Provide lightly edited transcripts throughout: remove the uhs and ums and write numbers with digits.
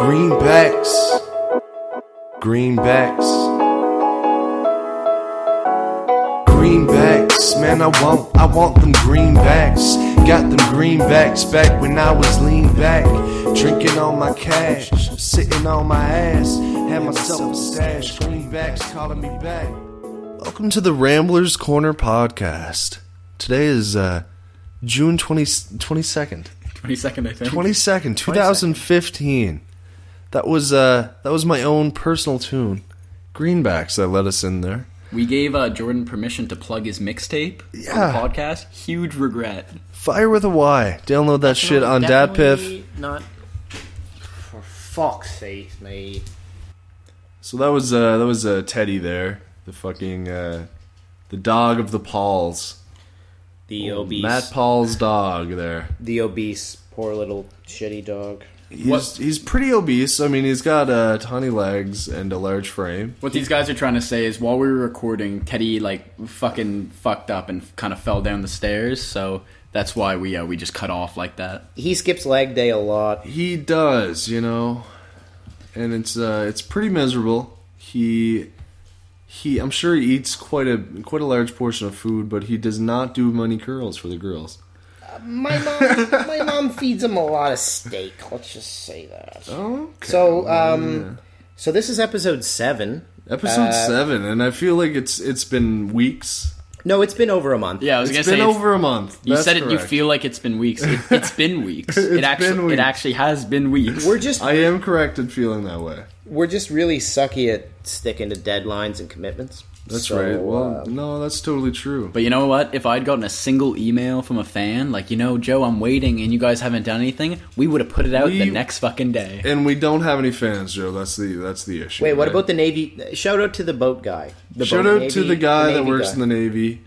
Greenbacks. Greenbacks. Greenbacks. Man, I want them greenbacks. Got them greenbacks back when I was lean back. Drinking all my cash, sitting on my ass. Had myself a stash. Greenbacks calling me back. Welcome to the Ramblers Corner podcast. Today is June 22nd. 22nd, I think. 22nd, 2015. That was my own personal tune. Greenbacks that let us in there. We gave Jordan permission to plug his mixtape on the podcast. Huge regret. Fire with a Y. Download that shit on DatPiff. Not for fuck's sake, mate. So that was Teddy there, the fucking the dog of the Pauls. The obese Matt Paul's dog there. The obese, poor little shitty dog. He's pretty obese. I mean, he's got tiny legs and a large frame. What these guys are trying to say is while we were recording, Teddy fucking fucked up and kind of fell down the stairs. So that's why we just cut off like that. He skips leg day a lot. He does, and it's pretty miserable. I'm sure he eats quite a large portion of food, but he does not do many curls for the girls. My mom feeds him a lot of steak. Let's just say that. Okay. So this is episode 7. Episode 7, and I feel like it's been weeks. No, it's been over a month. Yeah, I was gonna say it's been over a month. You That's said it. correct. You feel like it's been weeks. It's been weeks. It actually has been weeks. I am correct in feeling that way. We're just really sucky at sticking to deadlines and commitments. That's right. Well, no, that's totally true. But you know what? If I'd gotten a single email from a fan, like, Joe, I'm waiting, and you guys haven't done anything, we would have put it out the next fucking day. And we don't have any fans, Joe. That's the issue. Wait, what about the Navy? Shout out to the boat guy. Shout out to the guy that works in the Navy.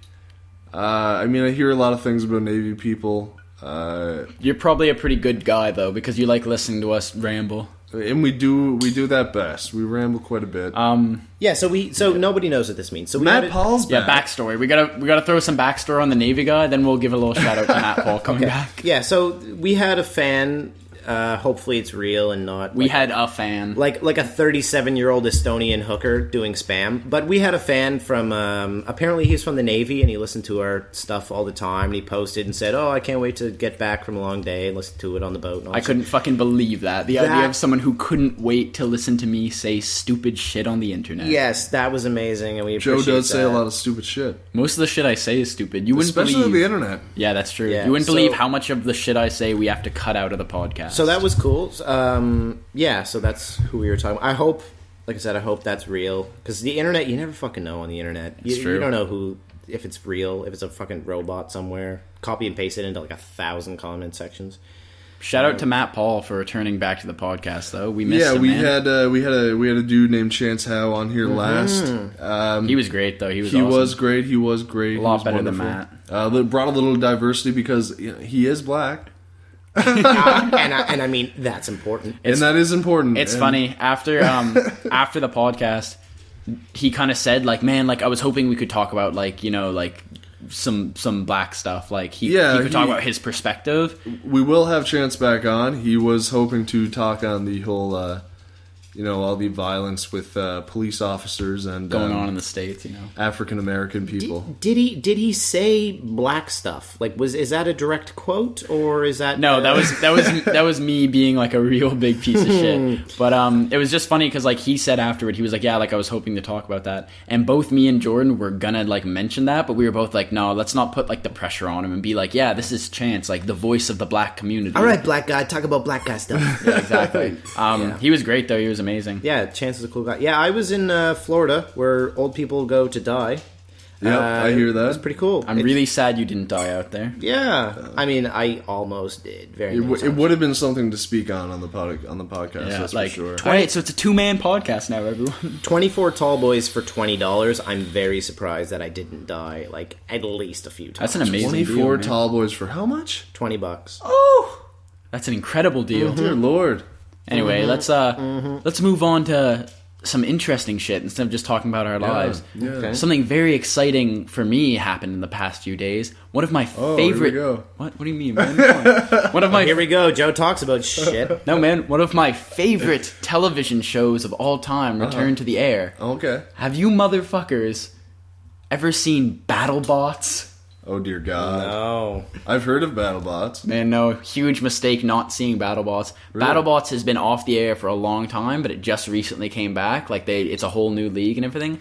I hear a lot of things about Navy people. You're probably a pretty good guy, though, because you like listening to us ramble. And we do that best. We ramble quite a bit. Nobody knows what this means. So Matt Paul's back. Yeah, backstory. We gotta throw some backstory on the Navy guy, then we'll give a little shout out to Matt Paul coming back. Yeah, so we had a fan. Hopefully it's real and not... We had a fan. Like a 37-year-old Estonian hooker doing spam. But we had a fan from... apparently he's from the Navy and he listened to our stuff all the time. And he posted and said, I can't wait to get back from a long day and listen to it on the boat. And I couldn't fucking believe that. The idea of someone who couldn't wait to listen to me say stupid shit on the internet. Yes, that was amazing. And we Joe appreciate does say a lot of stupid shit. Most of the shit I say is stupid. You wouldn't Especially believe... on the internet. Yeah, that's true. Yeah, you wouldn't believe how much of the shit I say we have to cut out of the podcast. So that was cool. So that's who we were talking about. I hope, like I said, I hope that's real. Because the internet, you never fucking know on the internet. It's true. You don't know if it's real, if it's a fucking robot somewhere. Copy and paste it into 1,000 comment sections. Shout out to Matt Paul for returning back to the podcast, though. We missed him, man. we had a dude named Chance Howe on here last. He was great, though. He was great. A lot better than Matt. Brought a little diversity because he is black. And I mean, that's important. And that is important. It's funny. After the podcast, he kind of said, man, I was hoping we could talk about, some black stuff. He could talk about his perspective. We will have Chance back on. He was hoping to talk on the whole, all the violence with police officers and going on in the States, African American people. Did he say black stuff? Is that a direct quote or is that no? That was me being a real big piece of shit. But it was just funny because he said afterward, he was I was hoping to talk about that, and both me and Jordan were gonna mention that, but we were both no, let's not put the pressure on him and be yeah, this is Chance, the voice of the black community. All right, black guy, talk about black guy stuff. Yeah, exactly. He was great though. He was amazing. Yeah, Chance is a cool guy. Yeah, I was in Florida where old people go to die. Yeah, I hear that. It's pretty cool. I'm really sad you didn't die out there. Yeah, I almost did. It would have been something to speak on the podcast. Yeah, that's for sure. All right, so it's a 2-man podcast now, everyone. 24 tall boys for $20. I'm very surprised that I didn't die at least a few times. That's an amazing 24 deal, tall boys for how much? $20. Oh, that's an incredible deal. Dear Lord. Anyway, let's move on to some interesting shit instead of just talking about our lives. Yeah. Okay. Something very exciting for me happened in the past few days. One of my favorite. Here we go. What do you mean, man? Come on. One of my Here we go. Joe talks about shit. No, man. One of my favorite television shows of all time returned to the air. Okay. Have you motherfuckers ever seen BattleBots? Oh dear God. No. I've heard of BattleBots. Man, no, huge mistake not seeing BattleBots. Really? BattleBots has been off the air for a long time, but it just recently came back. Like it's a whole new league and everything.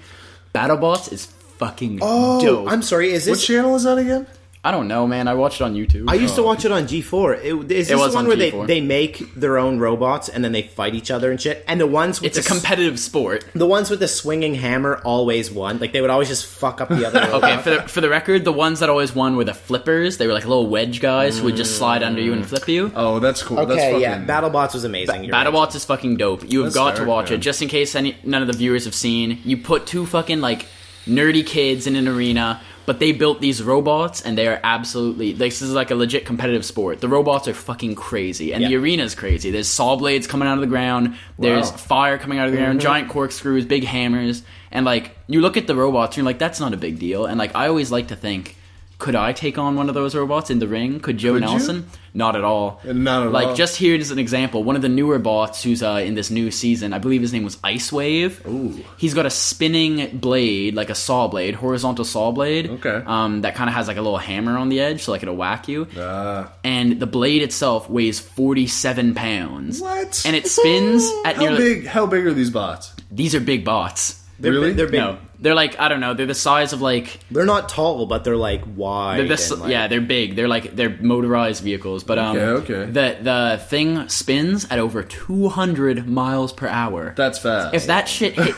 BattleBots is fucking dope. I'm sorry. Is What this? channel is that again? I don't know, man. I watched it on YouTube. I used to watch it on G4. Is this the was one on where G4. they make their own robots and then they fight each other and shit? And the ones with It's a competitive sport. the ones with the swinging hammer always won. Like they would always just fuck up the other. Okay, robot. for the record, the ones that always won were the flippers. They were like little wedge guys who would just slide under you and flip you. Oh, that's cool. That's Okay, fucking, yeah. BattleBots was amazing. You're right. BattleBots is fucking dope. You have That's got to dark, watch man. it, just in case none of the viewers have seen. You put two fucking like nerdy kids in an arena, but they built these robots, and they are absolutely. This is like a legit competitive sport. The robots are fucking crazy, and the Yeah. arena's crazy. There's saw blades coming out of the ground. There's Wow. fire coming out of the ground. Giant corkscrews, big hammers, and like you look at the robots, and you're like, that's not a big deal. And like I always like to think, could I take on one of those robots in the ring? Could Joe Could you? Nelson? Not at all. Not at Like, all. just here as an example, one of the newer bots who's in this new season, I believe his name was Ice Wave. Ooh. He's got a spinning blade, like a saw blade, horizontal saw blade. Okay. That kind of has like a little hammer on the edge, so like it'll whack you. Ah. And the blade itself weighs 47 pounds. What? And it spins at How nearly. big? How big are these bots? These are big bots. Really? They're big. No, they're like, I don't know, they're the size of like. They're not tall, but they're like wide. They're this, and, like, yeah, they're big. They're motorized vehicles, but Okay. the thing spins at over 200 miles per hour. That's fast. If that shit hit,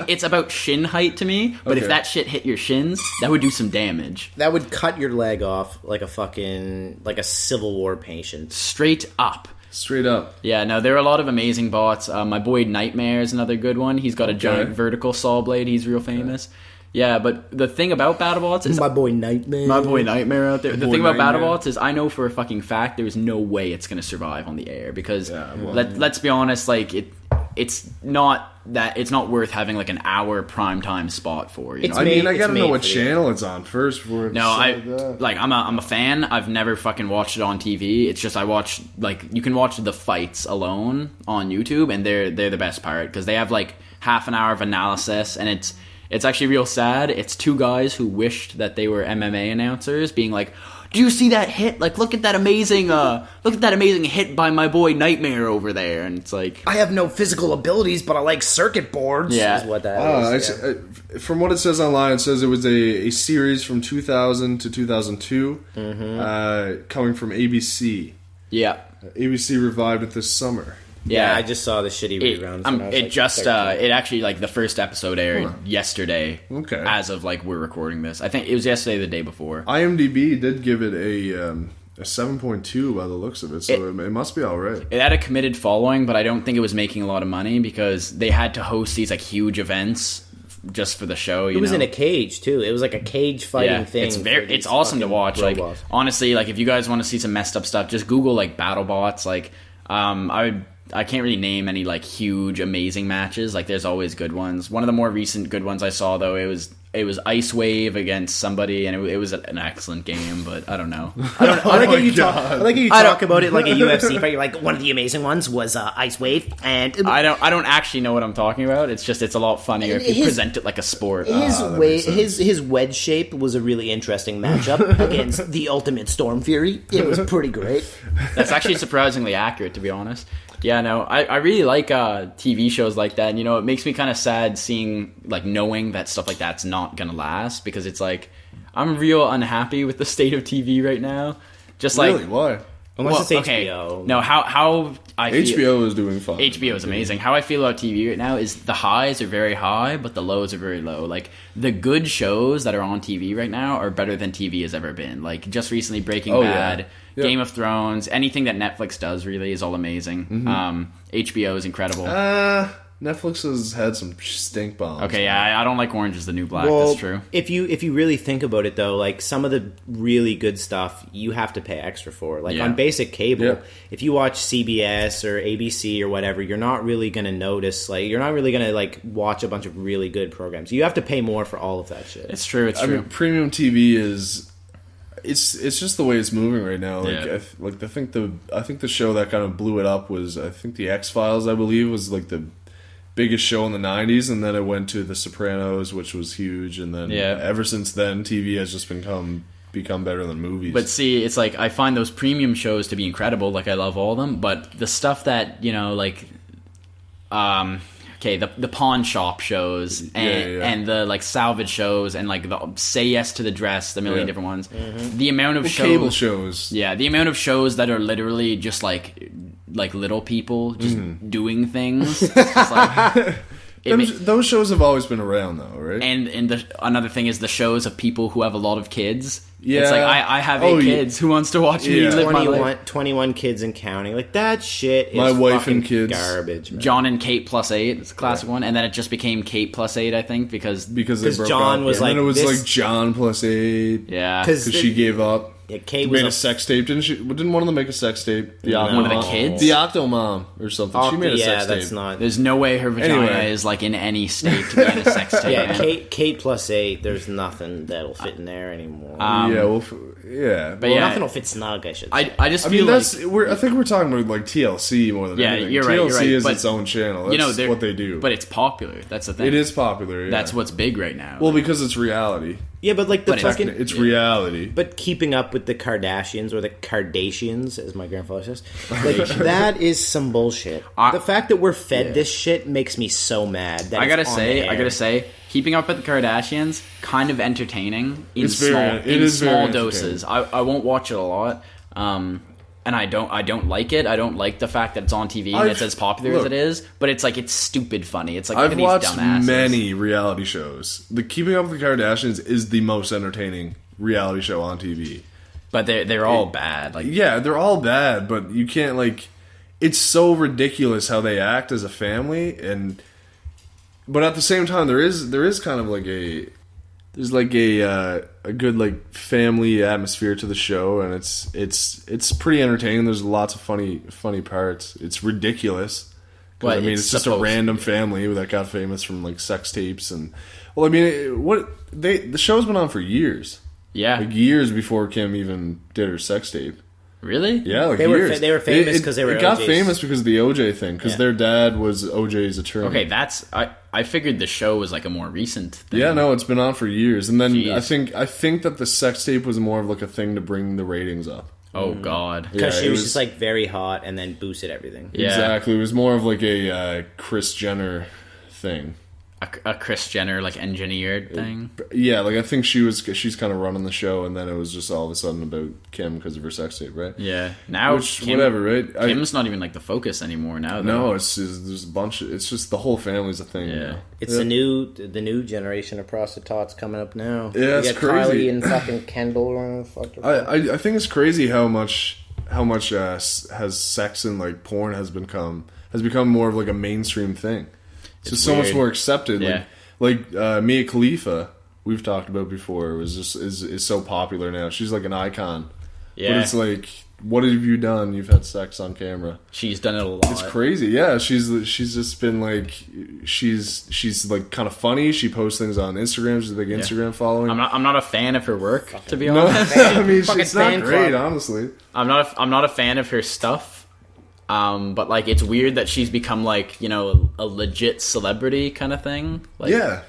it's about shin height to me, but if Okay. that shit hit your shins, that would do some damage. That would cut your leg off like a Civil War patient. Straight up. Straight up. Yeah, no, there are a lot of amazing bots. My boy Nightmare is another good one. He's got a giant vertical saw blade. He's real famous. Yeah, but the thing about BattleBots is My boy Nightmare. my boy Nightmare out there. The Boy thing about Nightmare. BattleBots is I know for a fucking fact there's no way it's going to survive on the air because well, let's be honest, like it's not worth having like an hour primetime spot for, you know. It's I mean, I it's gotta know made what for you. channel it's on first before. No, I'm a fan. I've never fucking watched it on TV. It's just I watch like you can watch the fights alone on YouTube, and they're the best part because they have like half an hour of analysis, and it's actually real sad. It's two guys who wished that they were MMA announcers, being like, "Do you see that hit? Like, look at that amazing hit by my boy Nightmare over there." And it's like, I have no physical abilities, but I like circuit boards. Yeah. Is what that is. Yeah. From what it says online, it says it was a series from 2000 to 2002, coming from ABC. yeah. ABC revived it this summer. Yeah, I just saw the shitty reruns. when I was, like, 13. It actually like the first episode aired yesterday. Okay. As of like we're recording this, I think it was yesterday, the day before. IMDb did give it a 7.2 by the looks of it, so it must be all right. It had a committed following, but I don't think it was making a lot of money because they had to host these like huge events just for the show. It was in a cage too. It was like a cage fighting thing. It's awesome to watch. Like honestly, like if you guys want to see some messed up stuff, just Google like BattleBots. Like I can't really name any like huge amazing matches. Like there's always good ones. One of the more recent good ones I saw though, it was Ice Wave against somebody, and it was an excellent game. But I don't know. I like how you talk. I like how you I talk don't- about it like a UFC fight. You're like, one of the amazing ones was Ice Wave, and I don't actually know what I'm talking about. It's just it's a lot funnier if you His- present it like a sport. his wedge shape was a really interesting matchup against the Ultimate Storm Fury. It was pretty great. That's actually surprisingly accurate, to be honest. Yeah, no, I really like TV shows like that. And, you know, it makes me kind of sad knowing that stuff like that's not going to last because it's like, I'm real unhappy with the state of TV right now. Just like, Really? Why? Unless it's okay, HBO. no, how I feel, HBO is doing fine. HBO is amazing. How I feel about TV right now is the highs are very high, but the lows are very low. Like, the good shows that are on TV right now are better than TV has ever been. Like, just recently, Breaking Bad, yeah. Yep. Game of Thrones, anything that Netflix does really is all amazing. HBO is incredible. Netflix has had some stink bombs. Okay, yeah, I don't like Orange is the New Black. Well, That's true. If you really think about it, though, like some of the really good stuff, you have to pay extra for. Like Yeah. on basic cable, Yeah. if you watch CBS or ABC or whatever, you're not really going to notice. Like you're not really going to like watch a bunch of really good programs. You have to pay more for all of that shit. It's true. It's I true. mean, premium TV is. It's just the way it's moving right now. Like Yeah. I think the show that kind of blew it up was the X-Files. I believe was like the biggest show in the 90s, and then it went to The Sopranos, which was huge, and then Yeah. ever since then TV has just become better than movies. But see, it's like I find those premium shows to be incredible. Like I love all of them, but the stuff that like, okay, the pawn shop shows and the like salvage shows and like the Say Yes to the Dress, the million different ones. The amount of shows, cable shows, the amount of shows that are literally just like little people just doing things. It's just like, those shows have always been around though, right? and another thing is the shows of people who have a lot of kids. Yeah. It's like I have 8 kids. Who wants to watch me live my life? 21 kids and counting. Like that shit is My wife fucking and kids. garbage, man. John and Kate plus 8. It's a classic one, and then it just became Kate plus 8, I think, because they broke John up. was And then like, it was this- like John plus 8 yeah, because because she gave up. Yeah, Kate was Made a sex tape, didn't she? Didn't one of them make a sex tape? The No. One of the kids? The Octomom or something. She made a sex tape. that's not. there's no way her vagina Anyway. is like in any state to be in a sex tape. Yeah, man. Kate plus 8. There's nothing that'll fit in there anymore. Yeah, well, yeah. But well, yeah, nothing will fit snug, I should say. I just I feel mean, like I think we're talking about like TLC more than Yeah, anything. you're right, TLC you're right, is but, its own channel. That's they're- what they do. but it's popular. That's the thing. It is popular. Yeah. That's what's big right now. well because it's reality. Yeah, but like the But fucking. It's reality. But keeping up with the Kardashians or the Kardashians, as my grandfather says, like that is some bullshit. The fact that we're fed this shit makes me so mad. That I gotta it's on the air. say, keeping up with the Kardashians, kind of entertaining in It's very- it is very small entertaining. doses. I won't watch it a lot, and I don't like it. I don't like the fact that it's on TV and it's as popular as it is. But it's like it's stupid funny. It's like look I've at these watched dumbasses. many reality shows. The Keeping Up with the Kardashians is the most entertaining reality show on TV. but they're all bad. Like Yeah, they're all bad, but you can't like. It's so ridiculous how they act as a family, but at the same time, there is kind of like a good like family atmosphere to the show, and it's pretty entertaining. There's lots of funny parts. It's ridiculous. 'Cause, Well, I mean, it's it's just a supposed- random family that got famous from like sex tapes and. Well, I mean, the show's been on for years. yeah, Like years before Kim even did her sex tape. really? Yeah, like They were years. they were famous because they were. It got OJs. famous because of the OJ thing. Because Yeah. their dad was OJ's attorney. Okay, that's I figured the show was like a more recent thing. Yeah, no, it's been on for years. And then Jeez. I think that the sex tape was more of like a thing to bring the ratings up. Oh God. Because Yeah, she it was was- just like very hot and then boosted everything. Yeah. Exactly. It was more of like a Kris Jenner thing. A Kris Jenner like engineered thing. Yeah, like I think she's kind of running the show, and then it was just all of a sudden about Kim because of her sex tape, right? Yeah. Now Whatever, right? Kim's not even like the focus anymore now. Though. No, there's a bunch of. It's just the whole family's a thing. Yeah. now. It's the new generation of prostitutes coming up now. Yeah, You it's got crazy. Kylie and fucking Kendall. I think it's crazy how much has sex and like porn has become more of like a mainstream thing. It's so much weird. more accepted. Yeah. Like Mia Khalifa, we've talked about before, is so popular now. She's like an icon. Yeah. But it's like, what have you done? You've had sex on camera. She's done it a lot. It's crazy. Yeah, she's just been like she's like kind of funny. She posts things on Instagram. She's a big Instagram following. I'm not a fan of her work, to be no, honest. I mean Fucking it's not fan great, club. honestly. I'm not a fan of her stuff. But like it's weird that she's become like, you know, a legit celebrity kind of thing. Like, Yeah.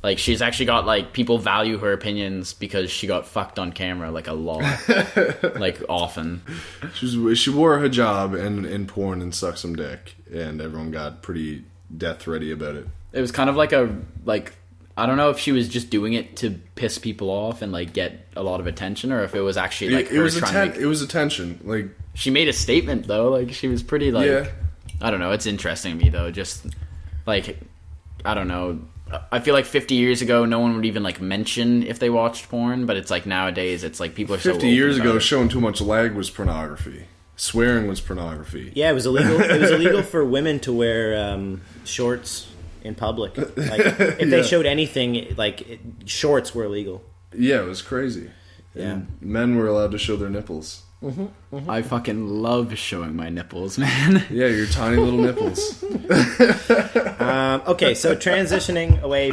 Like she's actually got like people value her opinions because she got fucked on camera like a lot, like often. She wore a hijab in porn and sucked some dick, and everyone got pretty death ready about it. It was kind of like I don't know if she was just doing it to piss people off and like get a lot of attention, or if it was actually like It her was trying to. it was attention. Like She made a statement though, like she was pretty like. Yeah. I don't know. It's interesting to me though. Just like I don't know. I feel like 50 years ago, no one would even like mention if they watched porn, but it's like nowadays, it's like people are so 50 open years about ago, it. showing too much leg was pornography. swearing was pornography. Yeah, it was illegal. It was illegal for women to wear shorts in public. Like, if they showed anything, like shorts were illegal. Yeah, it was crazy. Yeah, and men were allowed to show their nipples. I fucking love showing my nipples, man. Yeah, your tiny little nipples. Okay, so transitioning away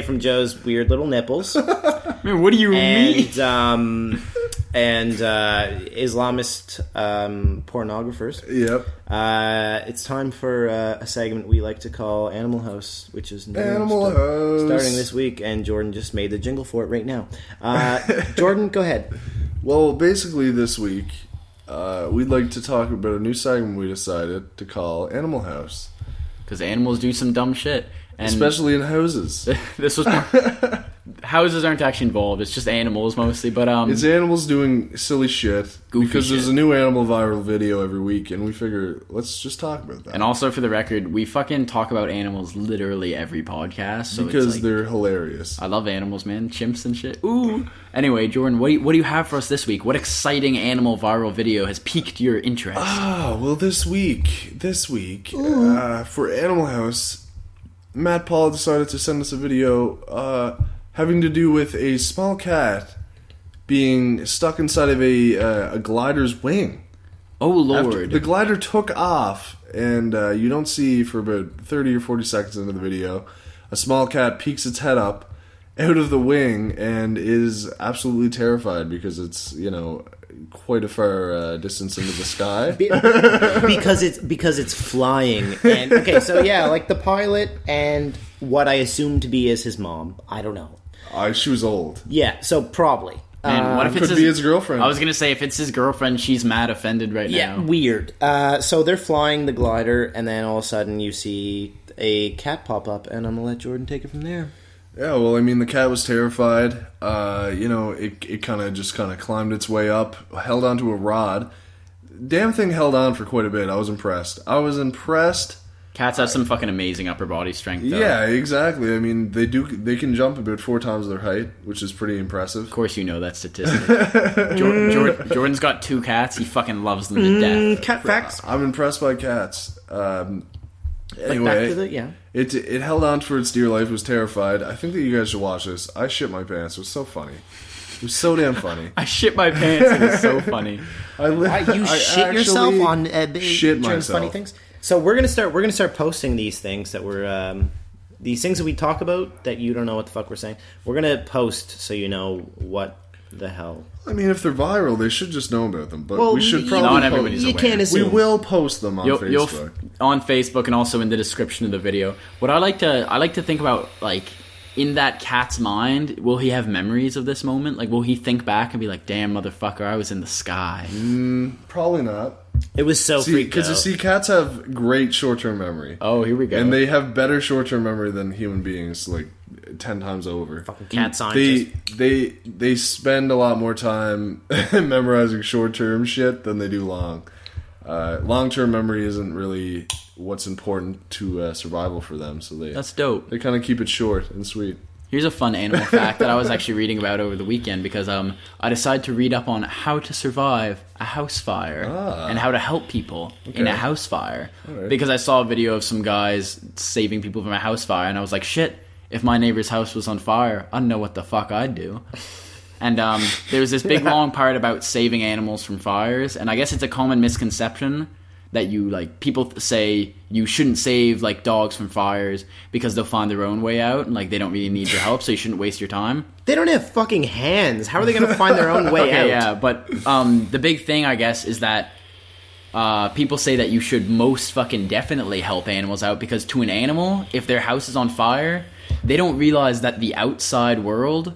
from Joe's weird little nipples. Man, what do you mean? And Islamist pornographers. Yep. It's time for a segment we like to call Animal House, which is Animal House. starting this week, and Jordan just made the jingle for it right now. Jordan, go ahead. Well, basically this week, we'd like to talk about a new segment we decided to call Animal House. Because animals do some dumb shit. And especially in houses. This was houses aren't actually involved. It's just animals mostly, but it's animals doing silly shit. Goofy because shit. There's a new animal viral video every week, and we figure let's just talk about that. And also, for the record, we fucking talk about animals literally every podcast. So because it's like, they're hilarious. I love animals, man. Chimps and shit. Ooh. Anyway, Jordan, what do you have for us this week? What exciting animal viral video has piqued your interest? Oh, well, this week, for Animal House, Matt Paul decided to send us a video having to do with a small cat being stuck inside of a glider's wing. Oh, Lord. After the glider took off, and you don't see for about 30 or 40 seconds into the video, a small cat peeks its head up out of the wing and is absolutely terrified because it's, quite a far distance into the sky. because it's flying. And okay, so yeah, like the pilot and what I assume to be is his mom. I don't know. She was old. Yeah, so probably. And what if it's could be his girlfriend? I was gonna say if it's his girlfriend, she's mad offended right Yeah, now. weird. So they're flying the glider, and then all of a sudden you see a cat pop up, and I'm gonna let Jordan take it from there. Yeah, well, I mean, the cat was terrified. It kind of climbed its way up, held onto a rod. Damn thing held on for quite a bit. I was impressed. Cats have some fucking amazing upper body strength, though. Yeah, exactly. I mean, they can jump about 4 times their height, which is pretty impressive. Of course you know that statistic. Jordan's got 2 cats. He fucking loves them to death. Cat facts. I'm impressed by cats. Anyway, back to the, yeah. It held on for its dear life. It was terrified. I think that you guys should watch this. I shit my pants. It was so funny. It was so damn funny. I shit my pants. It was so funny. You shit yourself on shit during myself. funny things. So we're gonna start posting these things that we're these things that we talk about that you don't know what the fuck we're saying. We're gonna post so you know what the hell. I mean, if they're viral, they should just know about them. But Well, we should you- probably Not everybody's You aware. can't we assume. will post them on Facebook. On Facebook and also in the description of the video. What I like to think about, like, in that cat's mind, will he have memories of this moment? Like, will he think back and be like, "Damn, motherfucker, I was in the sky." Probably not. It was so freaked out. Because cats have great short-term memory. Oh, here we go. And they have better short-term memory than human beings, like 10 times over. Fucking cat scientists. They spend a lot more time memorizing short-term shit than they do long. Long-term memory isn't really what's important to survival for them, so That's dope. they kind of keep it short and sweet. Here's a fun animal fact that I was actually reading about over the weekend because I decided to read up on how to survive a house fire and how to help people in a house fire. Right. Because I saw a video of some guys saving people from a house fire, and I was like, shit, if my neighbor's house was on fire, I don't know what the fuck I'd do. And there was this big long part about saving animals from fires, and I guess it's a common misconception that people say you shouldn't save like dogs from fires because they'll find their own way out and like they don't really need your help, so you shouldn't waste your time. They don't have fucking hands. How are they going to find their own way out? Okay, yeah, but the big thing I guess is that people say that you should most fucking definitely help animals out because to an animal, if their house is on fire, they don't realize that the outside world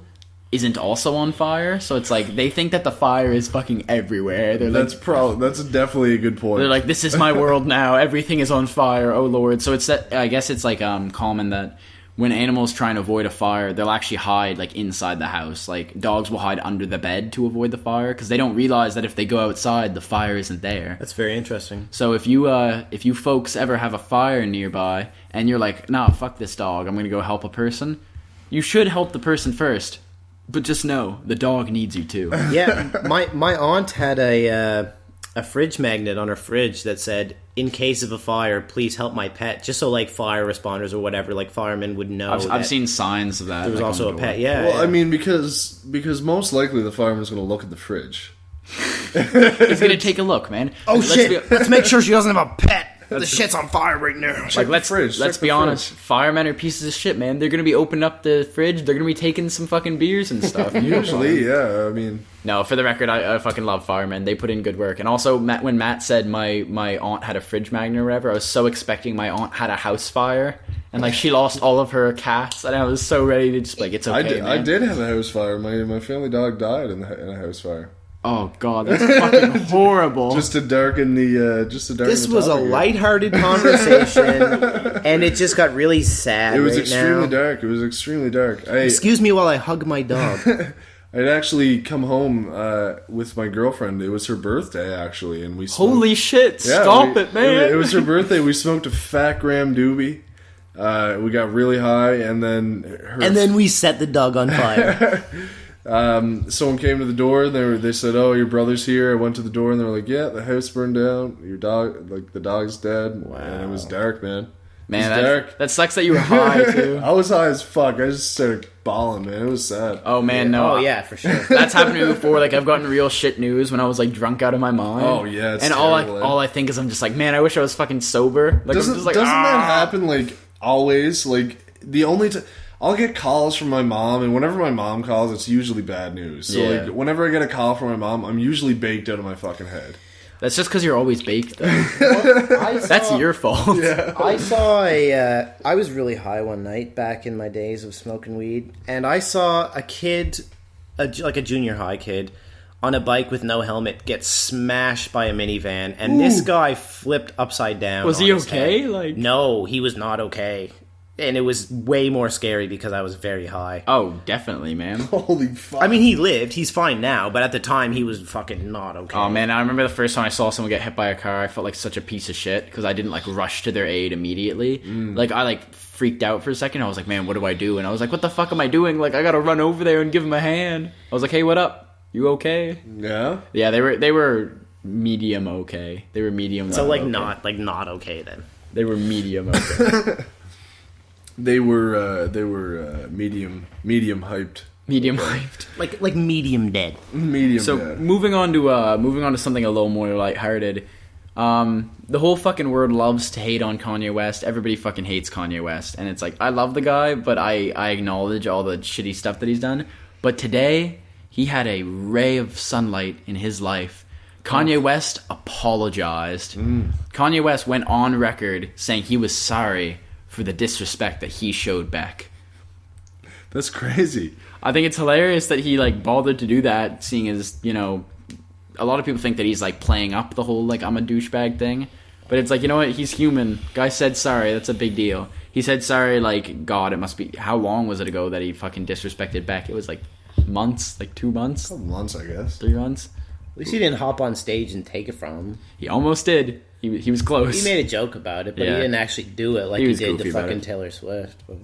isn't also on fire, so it's like they think that the fire is fucking everywhere. That's definitely a good point. They're like, this is my world now. Everything is on fire. Oh Lord. So I guess it's like common that when animals try and avoid a fire, they'll actually hide like inside the house. Like dogs will hide under the bed to avoid the fire because they don't realize that if they go outside, the fire isn't there. That's very interesting. So if you folks ever have a fire nearby and you're like, nah, fuck this dog, I'm gonna go help a person, you should help the person first. But just know, the dog needs you too. Yeah, my aunt had a fridge magnet on her fridge that said, "In case of a fire, please help my pet," just so like fire responders or whatever, like firemen would know. I've seen signs of that. There was like, also on a the pet. door. Yeah. Well, yeah. I mean, because most likely the fireman's going to look at the fridge. He's gonna take a look, man. Oh Let's shit! be- Let's make sure she doesn't have a pet. The shit's on fire right now. Like let's fridge, let's check be the honest, firemen are pieces of shit, man. They're gonna be opening up the fridge. They're gonna be taking some fucking beers and stuff. Usually, yeah. I mean, No, for the record, I fucking love firemen. They put in good work. And also, when Matt said my aunt had a fridge magnet or whatever, I was so expecting my aunt had a house fire. And, like, she lost all of her cats. And I was so ready to just, like, it's okay, I man. did have a house fire. My family dog died in a house fire. Oh, God, that's fucking horrible. Just to darken the This was a topic here. lighthearted conversation, and it just got really sad. It was right extremely now. dark. It was extremely dark. Excuse me while I hug my dog. I'd actually come home with my girlfriend. It was her birthday, actually, and we smoked. Holy shit, Yeah, stop it, man. It was her birthday. We smoked a fat gram doobie. We got really high, and then We set the dog on fire. someone came to the door. They said, "Oh, your brother's here." I went to the door, and they were like, "Yeah, the house burned down. Your dog, like the dog's dead." Wow. And it was dark, man. Man, it was dark. that sucks that you were high, too. I was high as fuck. I just started bawling, man. It was sad. Oh, man, no. Oh yeah, for sure. That's happened to me before. Like, I've gotten real shit news when I was, like, drunk out of my mind. Oh, yeah, it's and terrible, all I think is I'm just like, man, I wish I was fucking sober. Like, Doesn't I'm just like, that "Ah." happen like always? Like the only I'll get calls from my mom, and whenever my mom calls, it's usually bad news. So Yeah. like whenever I get a call from my mom, I'm usually baked out of my fucking head. That's just because you're always baked, though. That's That's your fault. I saw I was really high one night back in my days of smoking weed, and I saw a kid, like a junior high kid, on a bike with no helmet get smashed by a minivan, and this guy flipped upside down. Was on he his okay? head. Like, No, he was not okay. And it was way more scary because I was very high. oh, definitely, man. Holy fuck! I mean, he lived. He's fine now. But at the time, he was fucking not okay. Oh man, I remember the first time I saw someone get hit by a car, I felt like such a piece of shit because I didn't like rush to their aid immediately. Like I like freaked out for a second. I was like, man, what do I do? And I was like, what the fuck am I doing? Like I gotta run over there and give him a hand. I was like, hey, what up? You okay? yeah. Yeah, they were medium okay. They were medium. So like okay. not okay then. They were medium okay. They were medium hyped. Medium hyped. Like medium dead. Medium. So bad. moving on to something a little more lighthearted. The whole fucking world loves to hate on Kanye West. Everybody fucking hates Kanye West, and it's like I love the guy, but I acknowledge all the shitty stuff that he's done. But today he had a ray of sunlight in his life. Kanye West apologized. Kanye West went on record saying he was sorry for the disrespect that he showed back. That's crazy. I think it's hilarious that he like bothered to do that, seeing as, you know, a lot of people think that he's like playing up the whole like I'm a douchebag thing. But it's like, you know what, he's human. Guy said sorry, that's a big deal. He said sorry, like, God, it must be, how long was it ago that he fucking disrespected Beck? It was like months, like 2 months, Couple months, I guess. 3 months. At least he didn't hop on stage and take it from him. He almost did. He was close. He made a joke about it, but Yeah. he didn't actually do it like He he was did goofy to about fucking it. Taylor Swift. But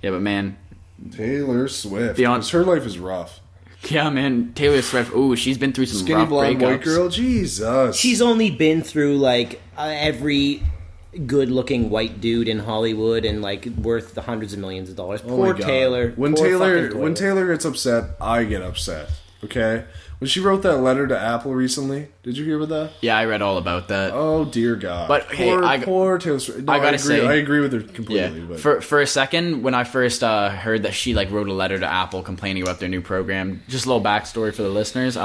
Yeah, but man, Taylor Swift. Beyond- 'Cause her life is rough. yeah, man, Taylor Swift, ooh, she's been through some Skinny rough blonde breakups. white girl. Jesus. she's only been through like every good-looking white dude in Hollywood and like worth the hundreds of millions of dollars. Oh my Poor God. Taylor. When Poor Taylor fucking when Taylor gets upset, I get upset. Okay. When she wrote that letter to Apple recently, did you hear about that? Yeah, I read all about that. Oh dear God! But, hey, poor Taylor Swift. No, I gotta agree, say- I agree with her Yeah, completely. But for a second, when I first heard that she like wrote a letter to Apple complaining about their new program, just a little backstory for the listeners.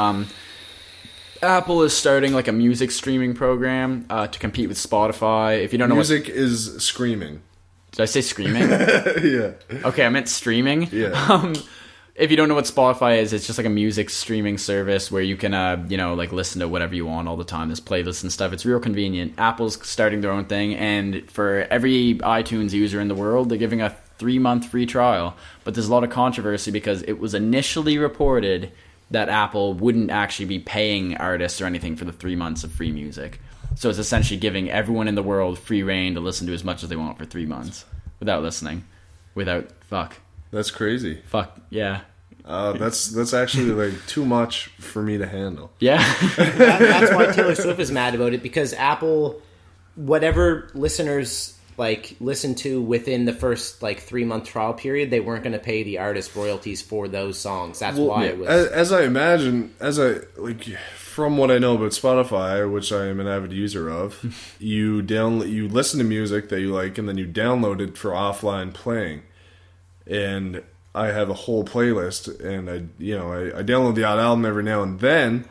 Apple is starting like a music streaming program to compete with Spotify. If you don't know music is screaming. did I say screaming? Yeah, Okay, I meant streaming. yeah. If you don't know what Spotify is, it's just like a music streaming service where you can, like listen to whatever you want all the time. There's playlists and stuff. It's real convenient. Apple's starting their own thing, and for every iTunes user in the world, they're giving a 3-month free trial. But there's a lot of controversy because it was initially reported that Apple wouldn't actually be paying artists or anything for the 3 months of free music. So it's essentially giving everyone in the world free reign to listen to as much as they want for 3 months without listening. Fuck, That's crazy. yeah. That's actually like too much for me to handle. Yeah. That's why Taylor Swift is mad about it, because Apple, whatever listeners like listen to within the first like 3-month trial period, they weren't going to pay the artist royalties for those songs. That's why it was. As I imagine, from what I know about Spotify, which I am an avid user of, you listen to music that you like, and then you download it for offline playing. And I have a whole playlist, and I download the odd album every now and then.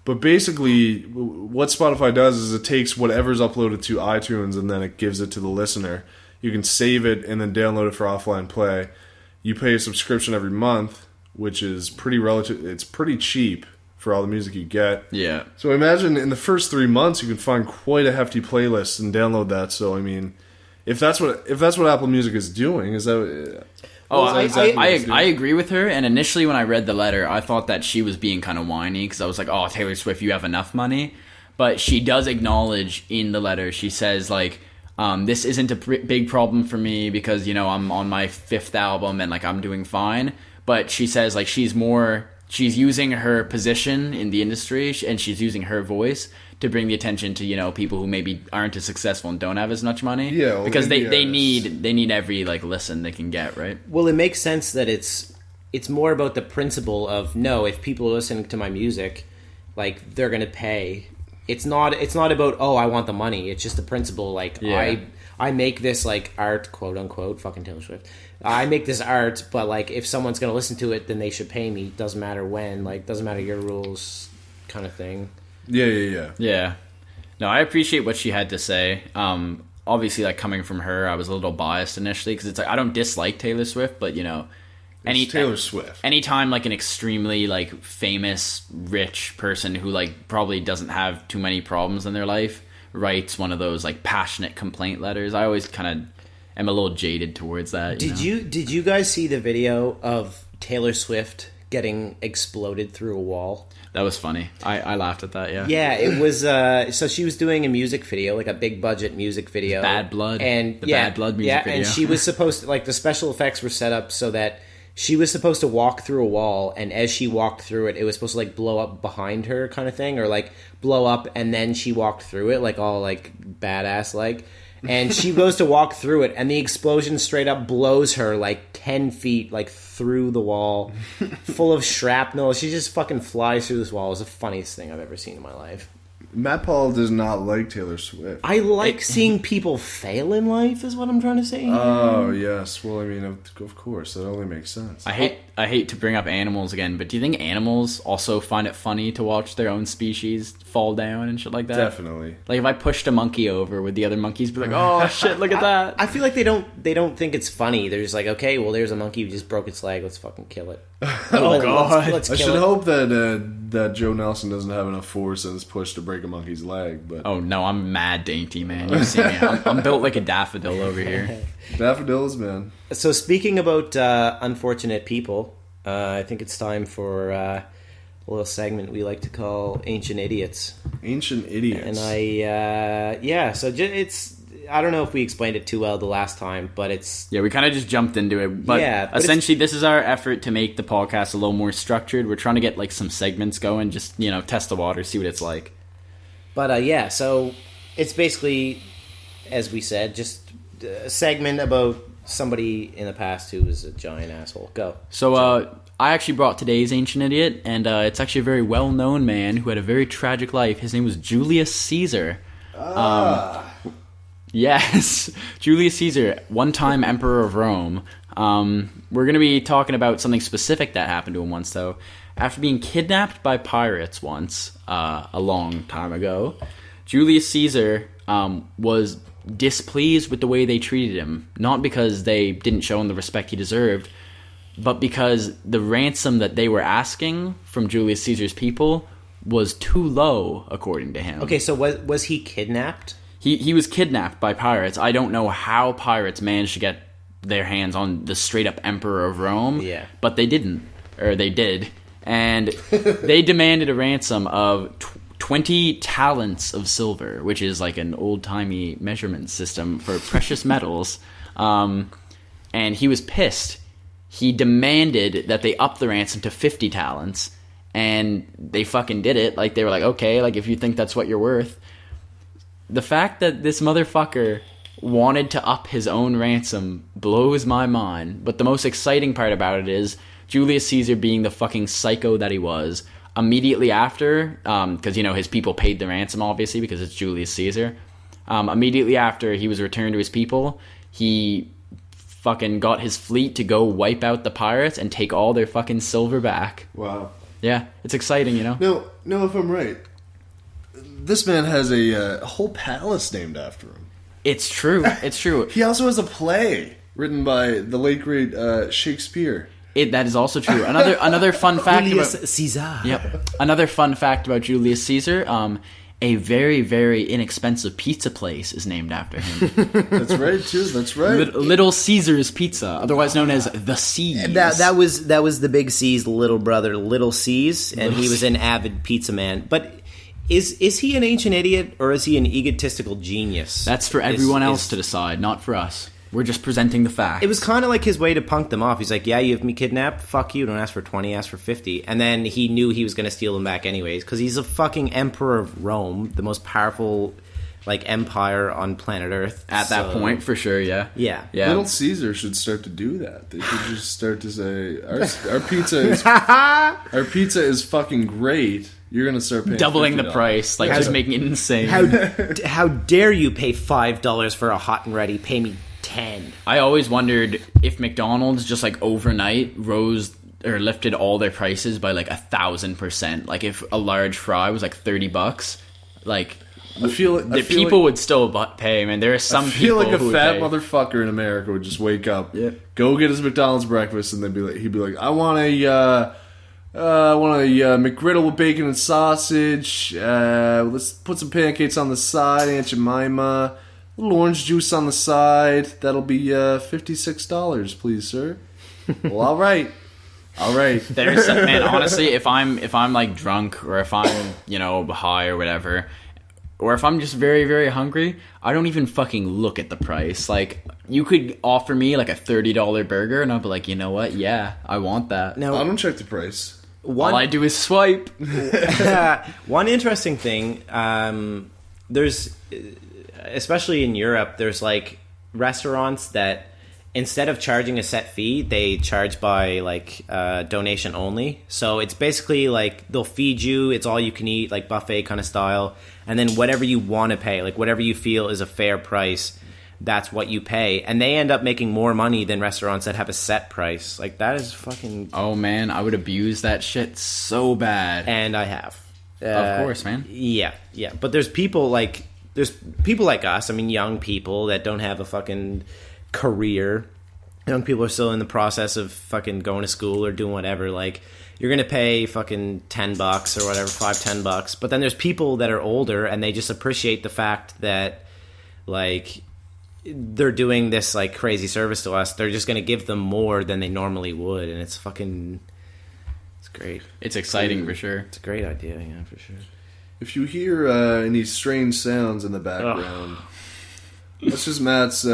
But basically, what Spotify does is it takes whatever's uploaded to iTunes and then it gives it to the listener. You can save it and then download it for offline play. You pay a subscription every month, which is it's pretty cheap for all the music you get. Yeah. So imagine in the first 3 months you can find quite a hefty playlist and download that. So I mean, if that's what Apple Music is doing, is that? I agree with her. And initially when I read the letter, I thought that she was being kind of whiny, because I was like, oh, Taylor Swift, you have enough money. But she does acknowledge in the letter, she says, like, this isn't a big problem for me because, I'm on my 5th album and, like, I'm doing fine. But she says, like, she's using her position in the industry, and she's using her voice to bring the attention to, people who maybe aren't as successful and don't have as much money. Yeah, well, because they need every like listen they can get, right? Well, it makes sense that it's more about the principle of, no, if people are listening to my music, like, they're going to pay. It's not about, oh, I want the money. It's just the principle, like, I make this, like, art, quote unquote, fucking Taylor Swift. I make this art, but, like, if someone's going to listen to it, then they should pay me. Doesn't matter when, like, doesn't matter your rules, kind of thing. Yeah. No, I appreciate what she had to say. Obviously, like, coming from her, I was a little biased initially, because it's like, I don't dislike Taylor Swift, but, Taylor Swift. Anytime, like, an extremely, like, famous, rich person who, like, probably doesn't have too many problems in their life writes one of those, like, passionate complaint letters, I always kind of am a little jaded towards that. Did you guys see the video of Taylor Swift getting exploded through a wall? That was funny. I laughed at that, yeah. Yeah, it was, so she was doing a music video, like a big budget music video. Bad Blood. And Bad Blood music video. And she was supposed to, like, the special effects were set up so that she was supposed to walk through a wall, and as she walked through it, it was supposed to, like, blow up behind her kind of thing, or, like, blow up and then she walked through it, like, all, like, badass, like. And she goes to walk through it, and the explosion straight up blows her, like, 10 feet, like, through the wall, full of shrapnel. She just fucking flies through this wall. It was the funniest thing I've ever seen in my life. Matt Paul does not like Taylor Swift. I like seeing people fail in life, is what I'm trying to say. Oh, yes. Well, I mean, of course. That only makes sense. I hate to bring up animals again, but do you think animals also find it funny to watch their own species fall down and shit like that? Definitely. Like, if I pushed a monkey over, would the other monkeys be like, oh, shit, look at that? I feel like they don't think it's funny. They're just like, okay, well, there's a monkey who just broke its leg. Let's fucking kill it. Oh, God. Let's I kill should it. hope that Joe Nelson doesn't have enough force in his push to break a monkey's leg. But Oh, no, I'm mad dainty, man. You see me. I'm built like a daffodil over here. daffodils, man. So speaking about unfortunate people, I think it's time for a little segment we like to call Ancient Idiots. Ancient Idiots. And it's... I don't know if we explained it too well the last time, but it's... Yeah, we kind of just jumped into it. But essentially, this is our effort to make the podcast a little more structured. We're trying to get, like, some segments going, just, test the water, see what it's like. But, so it's basically, as we said, just a segment about somebody in the past who was a giant asshole. Go. So, I actually brought today's Ancient Idiot, and it's actually a very well-known man who had a very tragic life. His name was Julius Caesar. Yes, Julius Caesar, one-time emperor of Rome. We're going to be talking about something specific that happened to him once, though. After being kidnapped by pirates once, a long time ago, Julius Caesar was displeased with the way they treated him. Not because they didn't show him the respect he deserved, but because the ransom that they were asking from Julius Caesar's people was too low, according to him. Okay, so was he kidnapped? He was kidnapped by pirates. I don't know how pirates managed to get their hands on the straight-up emperor of Rome. Yeah. But they didn't. Or they did. And they demanded a ransom of 20 talents of silver, which is like an old-timey measurement system for precious metals. And he was pissed. he demanded that they up the ransom to 50 talents, and they fucking did it. Like, they were like, okay, like, if you think that's what you're worth. The fact that this motherfucker wanted to up his own ransom blows my mind. But the most exciting part about it is Julius Caesar, being the fucking psycho that he was, immediately after, because, you know, his people paid the ransom, obviously, because it's Julius Caesar. Immediately after he was returned to his people, he fucking got his fleet to go wipe out the pirates and take all their fucking silver back. Wow. Yeah, it's exciting, you know? No, if I'm right, this man has a whole palace named after him. It's true. It's true. He also has a play written by the late great Shakespeare. That is also true. Another fun fact Julius about Caesar. Yep. Another fun fact about Julius Caesar. A very, very inexpensive pizza place is named after him. That's right, too. That's right. Little Caesar's Pizza, otherwise known as the C's. That was the Big C's little brother, Little C's, and he was an avid pizza man. But is he an ancient idiot, or is he an egotistical genius? That's for everyone else to decide, not for us. We're just presenting the facts. It was kind of like his way to punk them off. He's like, yeah, you have me kidnapped? Fuck you. Don't ask for 20, ask for 50. And then he knew he was going to steal them back anyways, because he's a fucking emperor of Rome, the most powerful, like, empire on planet Earth. At that point, for sure, yeah. Yeah. Yeah. Little Caesar should start to do that. They should just start to say, our pizza is fucking great. You're going to start paying Doubling $50. the price, like, just making it insane. How dare you pay $5 for a hot and ready? Pay me 10. I always wondered if McDonald's just, like, overnight rose or lifted all their prices by, like, 1,000%. Like, if a large fry was, like, $30, like, people would still pay, man. There are some people I feel like who a fat would pay. motherfucker in America would just wake up, go get his McDonald's breakfast, and then he'd be like, I want a McGriddle with bacon and sausage. Let's put some pancakes on the side, Aunt Jemima. A little orange juice on the side. That'll be $56, please, sir. Well, all right. There's man, honestly, if I'm like drunk, or if I'm, you know, high or whatever, or if I'm just very, very hungry, I don't even fucking look at the price. Like, you could offer me like a $30 burger, and I'll be like, you know what? Yeah, I want that. Now, I don't check the price. All I do is swipe. One interesting thing, there's, especially in Europe, there's like restaurants that instead of charging a set fee, they charge by like donation only. So it's basically like they'll feed you, it's all you can eat, like buffet kind of style, and then whatever you want to pay, like whatever you feel is a fair price, that's what you pay. And they end up making more money than restaurants that have a set price. Like, that is fucking... Oh man, I would abuse that shit so bad. And I have. Of course, man. Yeah. But there's people like us, I mean, young people that don't have a fucking career. Young people are still in the process of fucking going to school or doing whatever. Like, you're gonna pay fucking $10 or whatever, $5-10. But then there's people that are older and they just appreciate the fact that, like, they're doing this like crazy service to us. They're just gonna give them more than they normally would, and it's great. It's exciting for sure. It's a great idea, yeah, for sure. If you hear any strange sounds in the background, that's just Matt's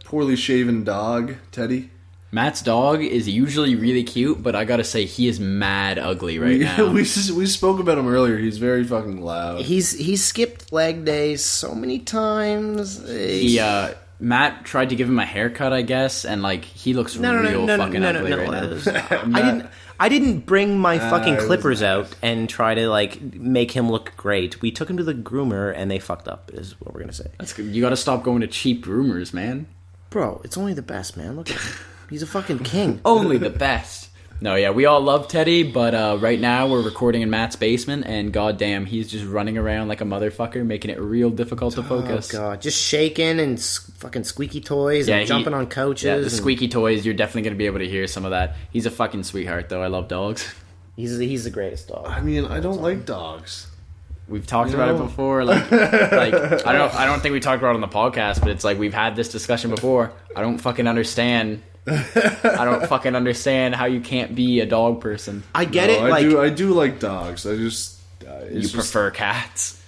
poorly shaven dog, Teddy. Matt's dog is usually really cute, but I gotta say, he is mad ugly right now. We spoke about him earlier. He's very fucking loud. He's skipped leg days so many times. Matt tried to give him a haircut, I guess, and like he looks fucking ugly right now. I didn't bring my fucking clippers out and try to like make him look great. We took him to the groomer and they fucked up, is what we're gonna say. That's good. You gotta stop going to cheap groomers, man. Bro, it's only the best, man. Look at him. He's a fucking king. Only the best. No, yeah, we all love Teddy, but right now we're recording in Matt's basement, and goddamn, he's just running around like a motherfucker, making it real difficult to focus. Oh god, just shaking and fucking squeaky toys and jumping on couches. Yeah, the squeaky toys, you're definitely going to be able to hear some of that. He's a fucking sweetheart, though. I love dogs. He's the greatest dog. I mean, I don't like dogs. We've talked about it before. Like I don't think we talked about it on the podcast, but it's like we've had this discussion before. I don't fucking understand. I don't fucking understand how you can't be a dog person. I get it. I do like dogs. I just you prefer cats.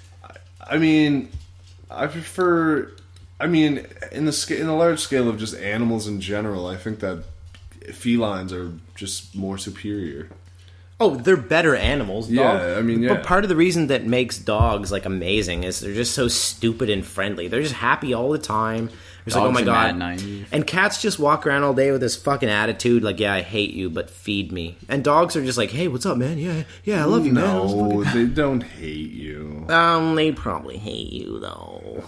I mean, I prefer. I mean, in the large scale of just animals in general, I think that felines are just more superior. Oh, they're better animals. Yeah, I mean, yeah. But part of the reason that makes dogs like amazing is they're just so stupid and friendly. They're just happy all the time. It's like, oh my god. And cats just walk around all day with this fucking attitude, like, yeah, I hate you, but feed me. And dogs are just like, hey, what's up, man? Yeah, I love you, man. No, they don't hate you. They probably hate you though.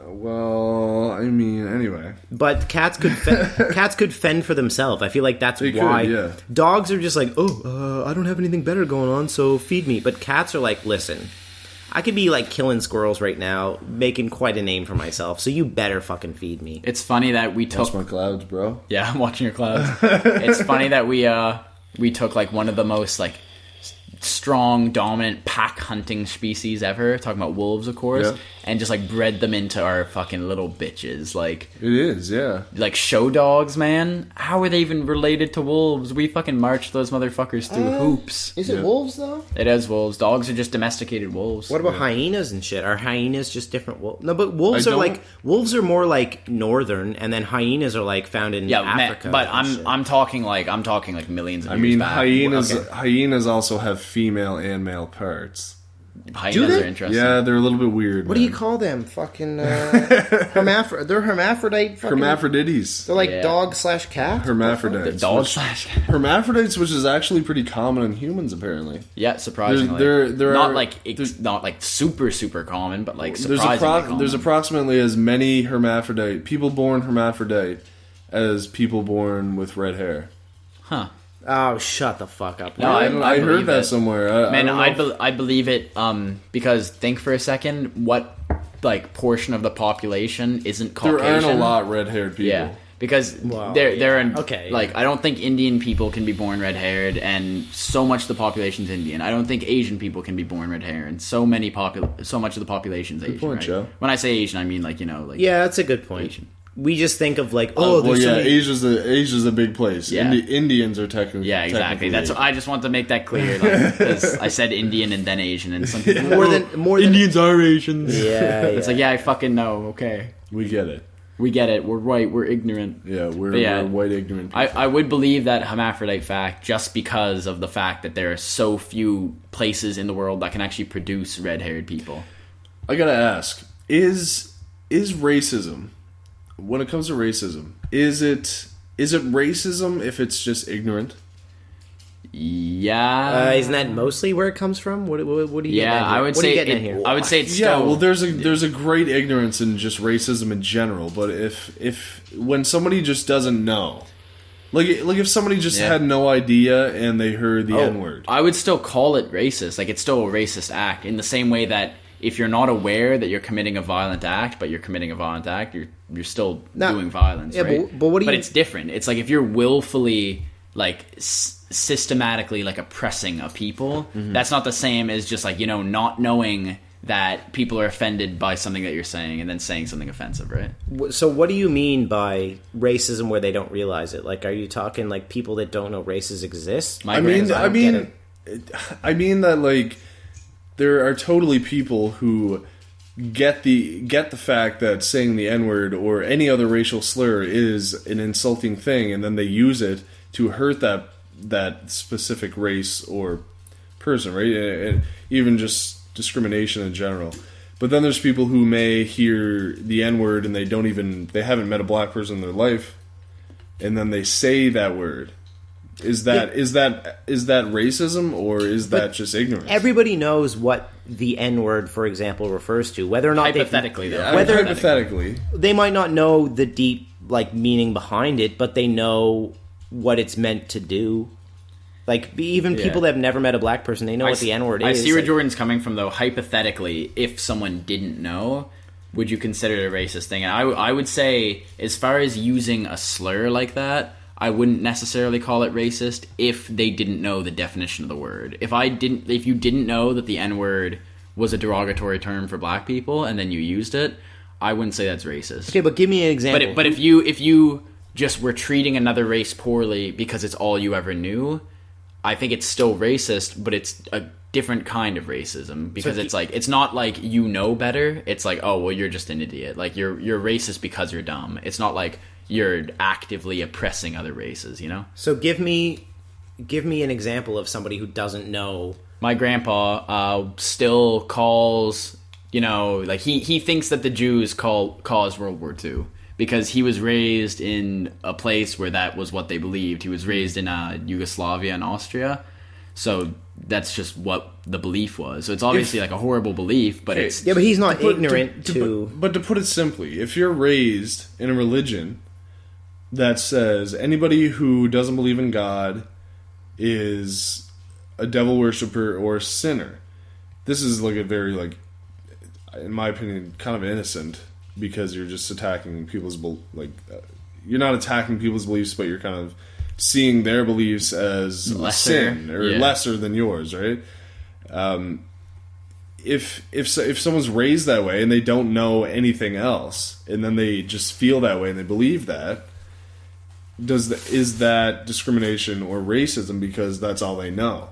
Well, I mean, anyway. But cats could fend for themselves. I feel like that's why. Yeah. Dogs are just like, I don't have anything better going on, so feed me. But cats are like, listen, I could be like killing squirrels right now, making quite a name for myself, so you better fucking feed me. It's funny that we took... Watch my clouds, bro. Yeah, I'm watching your clouds. It's funny that we took like one of the most like strong, dominant pack hunting species ever, talking about wolves, of course, yeah, and just like bred them into our fucking little bitches. Like, it is, yeah. Like show dogs, man. How are they even related to wolves? We fucking marched those motherfuckers through hoops. Is it wolves though? It is wolves. Dogs are just domesticated wolves. What about hyenas and shit? Are hyenas just different wolves? No, but wolves are more like northern, and then hyenas are like found in Africa. But I'm talking like millions of years mean, back. hyenas also have female and male parts. Hyenas are interesting. Yeah, they're a little bit weird. What do you call them? Fucking they're hermaphrodite. Hermaphrodites. They're like dog/cat. Hermaphrodites. Hermaphrodites, which is actually pretty common in humans, apparently. Yeah, surprisingly. They're not like super common, but like surprisingly common. There's approximately as many people born hermaphrodite as people born with red hair. Huh. Oh, shut the fuck up. No, I heard that somewhere. I believe it because think for a second what like portion of the population isn't Caucasian. There aren't a lot red-haired people. Yeah, because like I don't think Indian people can be born red-haired, and so much of the population's Indian. I don't think Asian people can be born red-haired, and so much of the population's Asian. Good point, Joe. When I say Asian, I mean yeah, that's a good point. Asian. We just think of like, Asia's a big place. Yeah. Indians are technically. Yeah, exactly. That's I just want to make that clear because I said Indian and then Asian, and some people more than Indians are Asians. Yeah, it's like I fucking know. Okay, we get it. We're white. We're ignorant. Yeah, we're white ignorant people. I would believe that hermaphrodite fact just because of the fact that there are so few places in the world that can actually produce red-haired people. I gotta ask: Is racism? When it comes to racism, is it racism if it's just ignorant? Yeah. Isn't that mostly where it comes from? What do you get at here? I would say I would say it's still... Yeah, well, there's a great ignorance in just racism in general, but if when somebody just doesn't know, like if somebody just had no idea and they heard the N-word, I would still call it racist. Like, it's still a racist act in the same way that if you're not aware that you're committing a violent act, but you're committing a violent act, you're still doing violence, right? But it's different. It's like if you're willfully, like, systematically, like, oppressing a people, that's not the same as just, like, not knowing that people are offended by something that you're saying and then saying something offensive, right? So what do you mean by racism where they don't realize it? Like, are you talking, like, people that don't know races exist? I mean that, like... There are totally people who get the fact that saying the N-word or any other racial slur is an insulting thing, and then they use it to hurt that specific race or person, right? And even just discrimination in general. But then there's people who may hear the N-word and they haven't met a black person in their life, and then they say that word. Is that racism, or is that just ignorance? Everybody knows what the N-word, for example, refers to. Whether or not hypothetically, they might not know the deep meaning behind it, but they know what it's meant to do. Like, even people that have never met a black person, they know what the N-word is. I see where Jordan's coming from, though. Hypothetically, if someone didn't know, would you consider it a racist thing? And I would say, as far as using a slur like that, I wouldn't necessarily call it racist if they didn't know the definition of the word. If you didn't know that the N-word was a derogatory term for black people and then you used it, I wouldn't say that's racist. Okay, but give me an example. But if you just were treating another race poorly because it's all you ever knew, I think it's still racist, but it's a different kind of racism because it's not like you know better. It's like, oh, well, you're just an idiot. Like, you're racist because you're dumb. It's not like you're actively oppressing other races, you know? So give me an example of somebody who doesn't know. My grandpa still calls, like he thinks that the Jews caused World War II because he was raised in a place where that was what they believed. He was raised in Yugoslavia and Austria, so that's just what the belief was. So it's obviously like a horrible belief, but it's... Yeah, but he's not ignorant But to put it simply, if you're raised in a religion that says anybody who doesn't believe in God is a devil worshiper or a sinner, this is like a very, like, in my opinion, kind of innocent, because you're just attacking people's, you're not attacking people's beliefs, but you're kind of seeing their beliefs as a sin or lesser than yours, right? If someone's raised that way and they don't know anything else, and then they just feel that way and they believe that, is that discrimination or racism because that's all they know?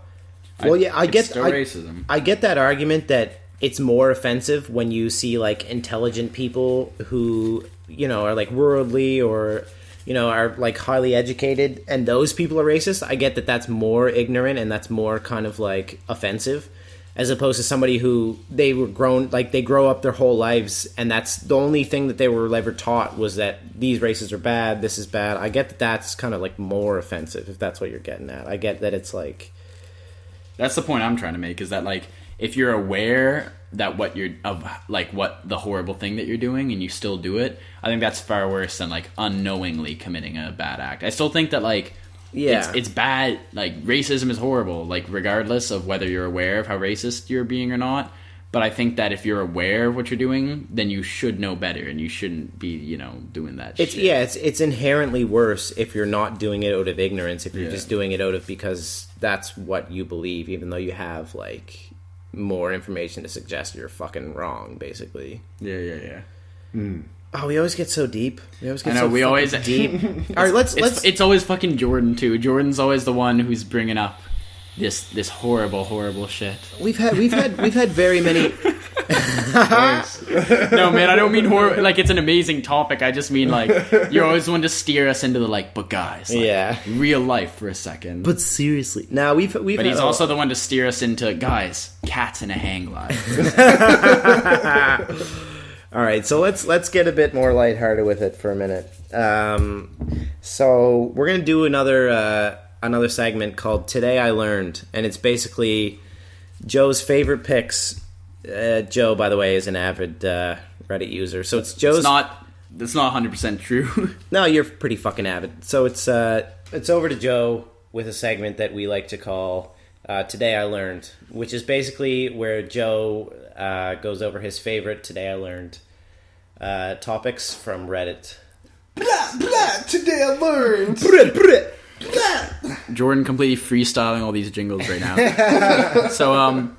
Well, yeah, I get racism. I get that argument that it's more offensive when you see like intelligent people who are like worldly or are like highly educated, and those people are racist. I get that that's more ignorant and that's more kind of like offensive, as opposed to somebody who they grow up their whole lives and that's the only thing that they were ever taught was that these races are bad, this is bad. I get that that's kind of like more offensive, if that's what you're getting at. I get that it's like... That's the point I'm trying to make, is that like if you're aware that what the horrible thing that you're doing and you still do it, I think that's far worse than like unknowingly committing a bad act. I still think that like it's bad, like racism is horrible, like regardless of whether you're aware of how racist you're being or not. But I think that if you're aware of what you're doing, then you should know better and you shouldn't be, doing that shit. It's inherently worse if you're not doing it out of ignorance, if you're just doing it out of because that's what you believe, even though you have like more information to suggest you're fucking wrong, basically. Yeah. Oh, we always get so deep. We always get deep. All right, let's. It's always fucking Jordan too. Jordan's always the one who's bringing up this horrible shit. We've had very many. No, man, I don't mean horror. Like it's an amazing topic. I just mean like you're always the one to steer us into the like, but guys, like, real life for a second. But seriously, now we've. But he's also the one to steer us into guys, cats in a hang glide. All right, so let's get a bit more lighthearted with it for a minute. So we're gonna do another segment called Today I Learned, and it's basically Joe's favorite picks. Joe, by the way, is an avid Reddit user, so it's Joe's. That's not 100% true. No, you're pretty fucking avid. So it's over to Joe with a segment that we like to call Today I Learned, which is basically where Joe goes over his favorite Today I Learned topics from Reddit. Blah, blah, today I learned. Jordan completely freestyling all these jingles right now. So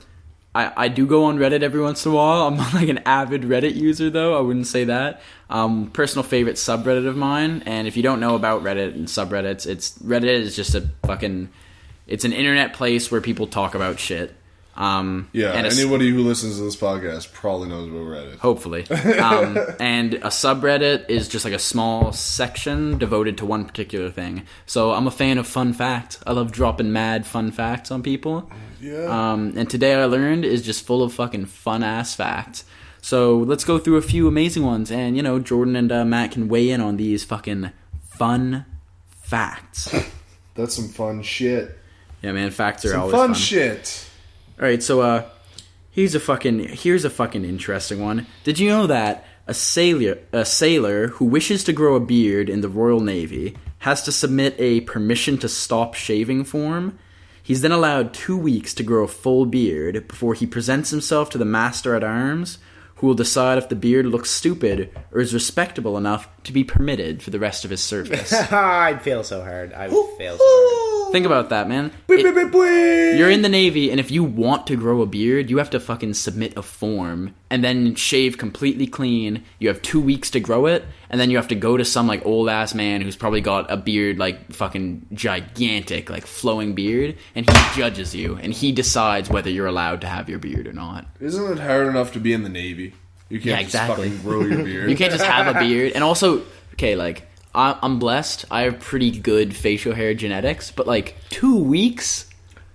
I do go on Reddit every once in a while. I'm not like an avid Reddit user though. I wouldn't say that. Personal favorite subreddit of mine. And if you don't know about Reddit and subreddits, Reddit is just it's an internet place where people talk about shit. And anybody who listens to this podcast probably knows about Reddit. Hopefully. And a subreddit is just like a small section devoted to one particular thing. So I'm a fan of fun facts. I love dropping mad fun facts on people. Yeah. And Today I Learned is just full of fucking fun-ass facts. So let's go through a few amazing ones. And, Jordan and Matt can weigh in on these fucking fun facts. That's some fun shit. Yeah, man, facts are some always fun. Fun shit. All right, so here's a fucking interesting one. Did you know that a sailor who wishes to grow a beard in the Royal Navy has to submit a permission to stop shaving form? He's then allowed 2 weeks to grow a full beard before he presents himself to the master-at-arms, who will decide if the beard looks stupid or is respectable enough to be permitted for the rest of his service. I'd fail so hard. I would fail so hard. Think about that, man. You're in the Navy, and if you want to grow a beard, you have to fucking submit a form and then shave completely clean. You have 2 weeks to grow it, and then you have to go to some like old ass man who's probably got a beard like fucking gigantic, like flowing beard, and he judges you, and he decides whether you're allowed to have your beard or not. Isn't it hard enough to be in the Navy? You can't just fucking grow your beard. You can't just have a beard. And also, okay, like, I'm blessed. I have pretty good facial hair genetics, but like 2 weeks.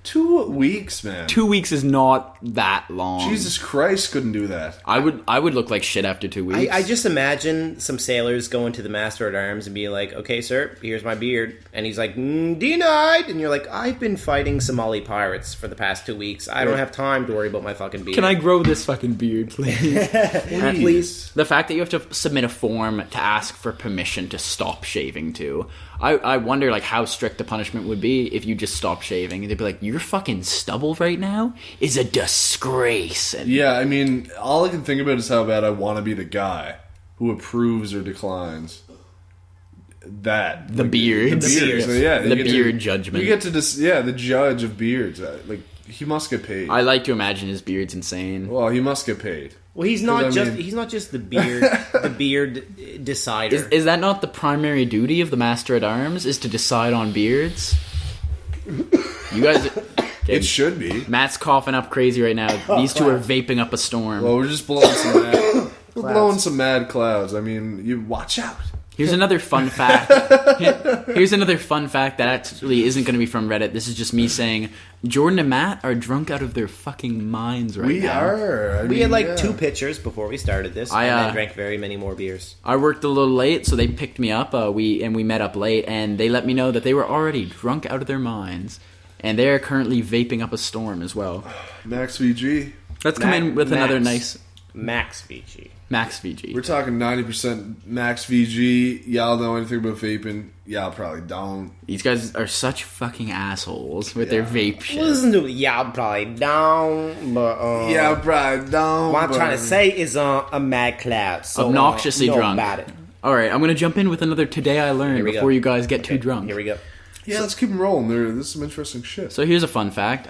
2 weeks, man. 2 weeks is not that long. Jesus Christ, couldn't do that. I would look like shit after 2 weeks. I just imagine some sailors going to the Master at Arms and be like, "Okay, sir, here's my beard," and he's like, "Denied," and you're like, "I've been fighting Somali pirates for the past 2 weeks. I don't have time to worry about my fucking beard." Can I grow this fucking beard, please? please? The fact that you have to submit a form to ask for permission to stop shaving too. I wonder like how strict the punishment would be if you just stopped shaving. They'd be like, your fucking stubble right now is a disgrace. And Yeah, I mean, all I can think about is how bad I want to be the guy who approves or declines that. The beard. The beard. So, yeah, The you get beard judgment. You get to the judge of beards. Like, he must get paid. I like to imagine his beard's insane. Well, he must get paid. Well, he's not just the beard decider. Is that not the primary duty of the Master at Arms? Is to decide on beards? You guys, It should be. Matt's coughing up crazy right now. These two are vaping up a storm. Well, we're just blowing some mad. We're blowing some mad clouds. I mean, you watch out. Here's another fun fact. Here's another fun fact that actually isn't going to be from Reddit. This is just me saying Jordan and Matt are drunk out of their fucking minds right now. We are. We had like 2 pitchers before we started this, and then drank very many more beers. I worked a little late, so they picked me up. We met up late, and they let me know that they were already drunk out of their minds, and they are currently vaping up a storm as well. Max VG. Let's come in with another nice Max VG. Max VG. We're talking 90% Max VG. Y'all know anything about vaping? Y'all probably don't. These guys are such fucking assholes with their vape shit. Listen to it. Y'all probably down, but Yeah, probably don't. what I'm trying to say is a mad cloud. So Obnoxiously know drunk. about it. All right, I'm going to jump in with another Today I Learned before you guys get too drunk. Here we go. Yeah, let's keep them rolling. There's some interesting shit. So here's a fun fact.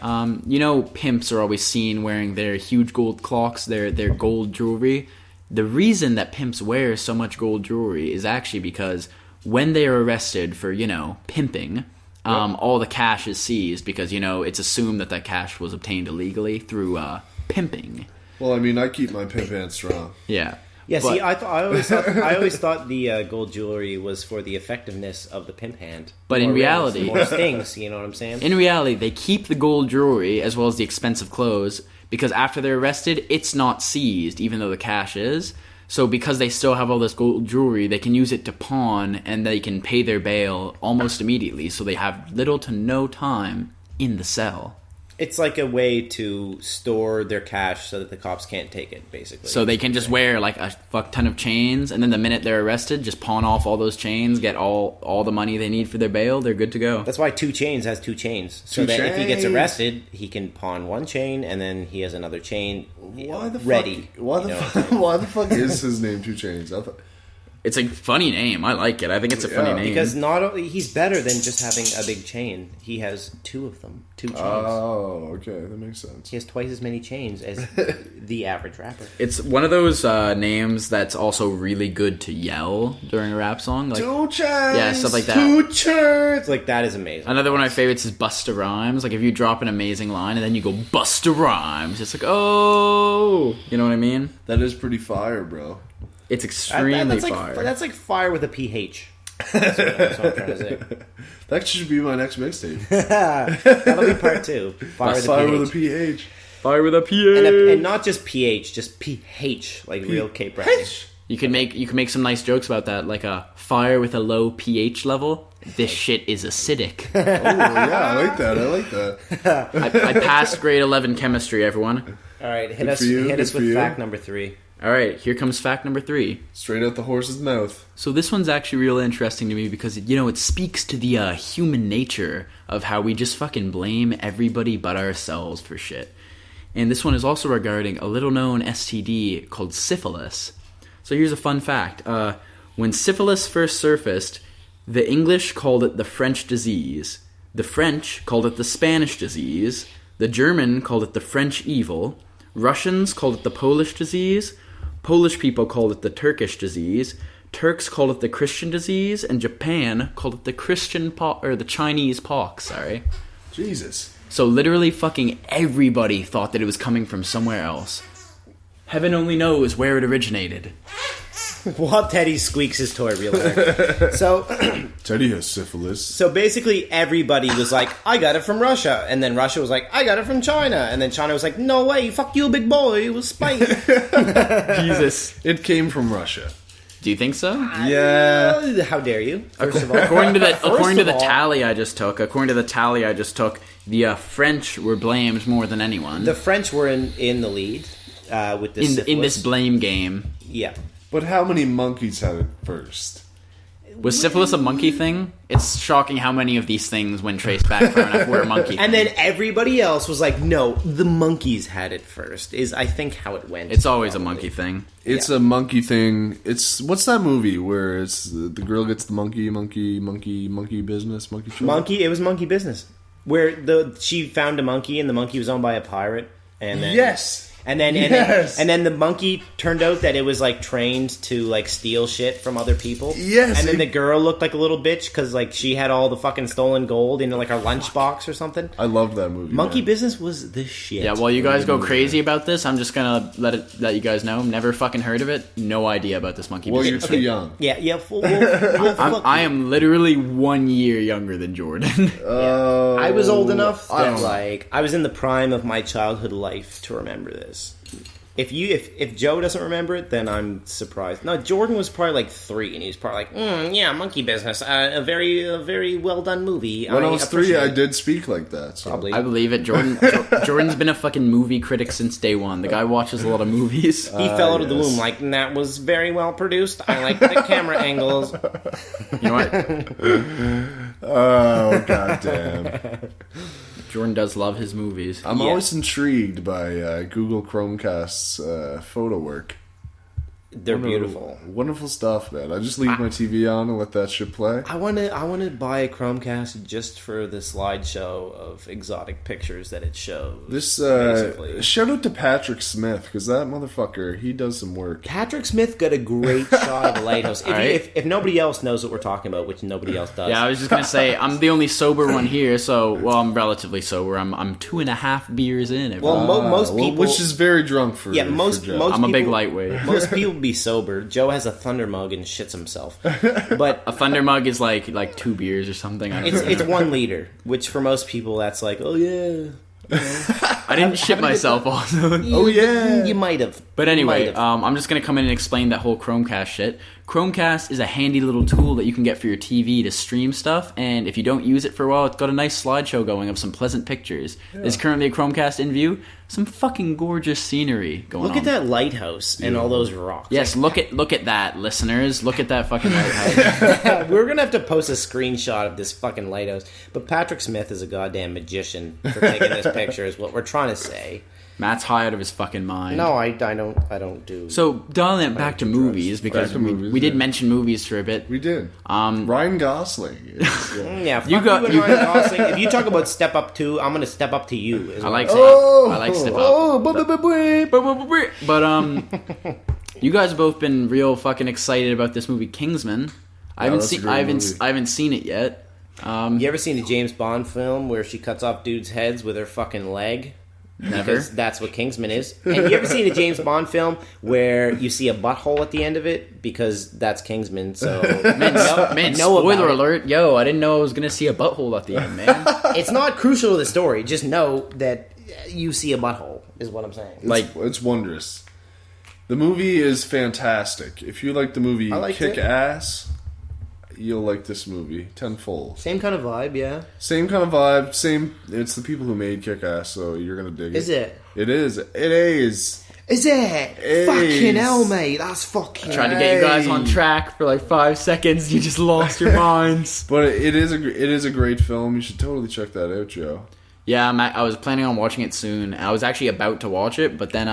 You know, pimps are always seen wearing their huge gold clocks, their gold jewelry. The reason that pimps wear so much gold jewelry is actually because when they are arrested for, pimping, all the cash is seized because, it's assumed that cash was obtained illegally through pimping. Well, I mean, I keep my pimp hand strong. Yeah. Yeah, But- see, I always thought the gold jewelry was for the effectiveness of the pimp hand. But in More reality- rings, more stings. You know what I'm saying? In reality, they keep the gold jewelry as well as the expensive clothes because after they're arrested, it's not seized, even though the cash is. So because they still have all this gold jewelry, they can use it to pawn and they can pay their bail almost immediately. So they have little to no time in the cell. It's like a way to store their cash so that the cops can't take it, basically. So they can just wear like a fuck ton of chains, and then the minute they're arrested, just pawn off all those chains, get all the money they need for their bail. They're good to go. That's why 2 Chains has 2 chains. So Two that if he gets chains. arrested, he can pawn 1 chain, and then he has another chain Why the ready. fuck? Why the fuck is his name 2 Chains? It's a funny name. I like it. I think it's a funny name. Because not only he's better than just having a big chain. He has 2 of them. 2 chains. Oh, okay, that makes sense. He has twice as many chains as the average rapper. It's one of those names that's also really good to yell during a rap song. Like 2 Chains. Yeah, stuff like that. 2 Chains. Like, that is amazing. Another one of my favorites is Busta Rhymes. Like if you drop an amazing line and then you go Busta Rhymes, it's like, oh, you know what I mean? That is pretty fire, bro. It's extremely that's fire. That's like fire with a PH. That's what I'm trying to say. That should be my next mixtape. That'll be part 2. Fire with a PH. Fire with a PH. And not just PH, just PH, like real Cape rapping. You can make some nice jokes about that, like a fire with a low pH level. This shit is acidic. Oh, yeah, I like that. I passed grade 11 chemistry, everyone. All right, hit Good us for you, with good for you. fact number 3. All right, here comes fact number 3. Straight out the horse's mouth. So this one's actually real interesting to me because, it speaks to the human nature of how we just fucking blame everybody but ourselves for shit. And this one is also regarding a little-known STD called syphilis. So here's a fun fact. When syphilis first surfaced, the English called it the French disease. The French called it the Spanish disease. The German called it the French evil. Russians called it the Polish disease. Polish people called it the Turkish disease. Turks called it the Christian disease, and Japan called it the Chinese pox. Sorry. Jesus. So literally, fucking everybody thought that it was coming from somewhere else. Heaven only knows where it originated. While Teddy squeaks his toy real quick. So Teddy has syphilis. So basically everybody was like, I got it from Russia. And then Russia was like, I got it from China. And then China was like, no way, fuck you, big boy. It was Spain. Jesus. It came from Russia. Do you think so? Yeah. How dare you? First of all. According to the tally I just took, the French were blamed more than anyone. The French were in the lead with this syphilis. In this blame game. Yeah. But how many monkeys had it first? Was syphilis a monkey thing? It's shocking how many of these things, when traced back far enough, were a monkey thing. And then everybody else was like, no, the monkeys had it first, is I think how it went. It's always a monkey thing. It's a monkey thing. It's what's that movie where it's the girl gets the monkey business, monkey show? It was monkey business. Where she found a monkey and the monkey was owned by a pirate. And then, yes. And then the monkey turned out that it was like trained to like steal shit from other people. Yes. And then the girl looked like a little bitch because like she had all the fucking stolen gold in like her lunchbox or something. I loved that movie. Monkey Business was the shit. Yeah, while you guys go crazy about this, I'm just gonna let you guys know. Never fucking heard of it. No idea about this monkey. Well, business. you're too young. Yeah. I am literally 1 year younger than Jordan. I was old enough that like I was in the prime of my childhood life to remember this. If Joe doesn't remember it, then I'm surprised. No, Jordan was probably like 3, and he was probably like, yeah, Monkey Business, a very well done movie. When I was 3, I did speak like that. So. Probably. I believe it. Jordan's been a fucking movie critic since day one. The guy watches a lot of movies. He fell out of the womb like, that was very well produced. I like the camera angles. You know what? Oh, goddamn. Jordan does love his movies. I'm always intrigued by Google Chromecast's photo work. They're beautiful. Wonderful stuff, man. I just leave my TV on and let that shit play. I want to buy a Chromecast just for the slideshow of exotic pictures that it shows. This basically. Shout out to Patrick Smith, because that motherfucker, he does some work. Patrick Smith got a great shot of a lighthouse. If nobody else knows what we're talking about, which nobody else does. Yeah, I was just gonna say I'm the only sober one here, so I'm relatively sober. I'm 2.5 beers in. Most people, which is very drunk for most Joe. I'm a big lightweight. Most people be sober. Joe has a Thunder mug and shits himself. But a Thunder mug is like 2 beers or something. It's 1 liter, which for most people that's like, oh yeah. I didn't shit myself also. Oh yeah, you might have. But anyway, I'm just gonna come in and explain that whole Chromecast shit. Chromecast is a handy little tool that you can get for your TV to stream stuff, and if you don't use it for a while, it's got a nice slideshow going of some pleasant pictures. Yeah. There's currently a Chromecast in view. Some fucking gorgeous scenery going on. Look at that lighthouse and all those rocks. Yes, look at that, listeners. Look at that fucking lighthouse. We're gonna have to post a screenshot of this fucking lighthouse. But Patrick Smith is a goddamn magician for taking this picture, is what we're trying to say. Matt's high out of his fucking mind. No, I don't do. So dialing it back to movies, because we did mention movies for a bit. We did. Ryan Gosling. Yeah, fuck you and Ryan Gosling. If you talk about Step Up 2, I'm gonna step up to you. I like Step Up. But you guys have both been real fucking excited about this movie Kingsman. I haven't seen it yet. You ever seen a James Bond film where she cuts off dudes' heads with her fucking leg? Never. Because that's what Kingsman is. And you ever seen a James Bond film where you see a butthole at the end of it? Because that's Kingsman, so... Man, spoiler alert. Yo, I didn't know I was going to see a butthole at the end, man. It's not crucial to the story. Just know that you see a butthole, is what I'm saying. It's wondrous. The movie is fantastic. If you like the movie Kick-Ass... You'll like this movie tenfold. Same kind of vibe, yeah. Same kind of vibe. It's the people who made Kick-Ass, so you're gonna dig it. Is it? It is. It is. Is it? Fucking hell, mate. That's fucking. Trying to get you guys on track for like 5 seconds. You just lost your minds. But it is a great film. You should totally check that out, Joe. Yeah, I was planning on watching it soon. I was actually about to watch it, but then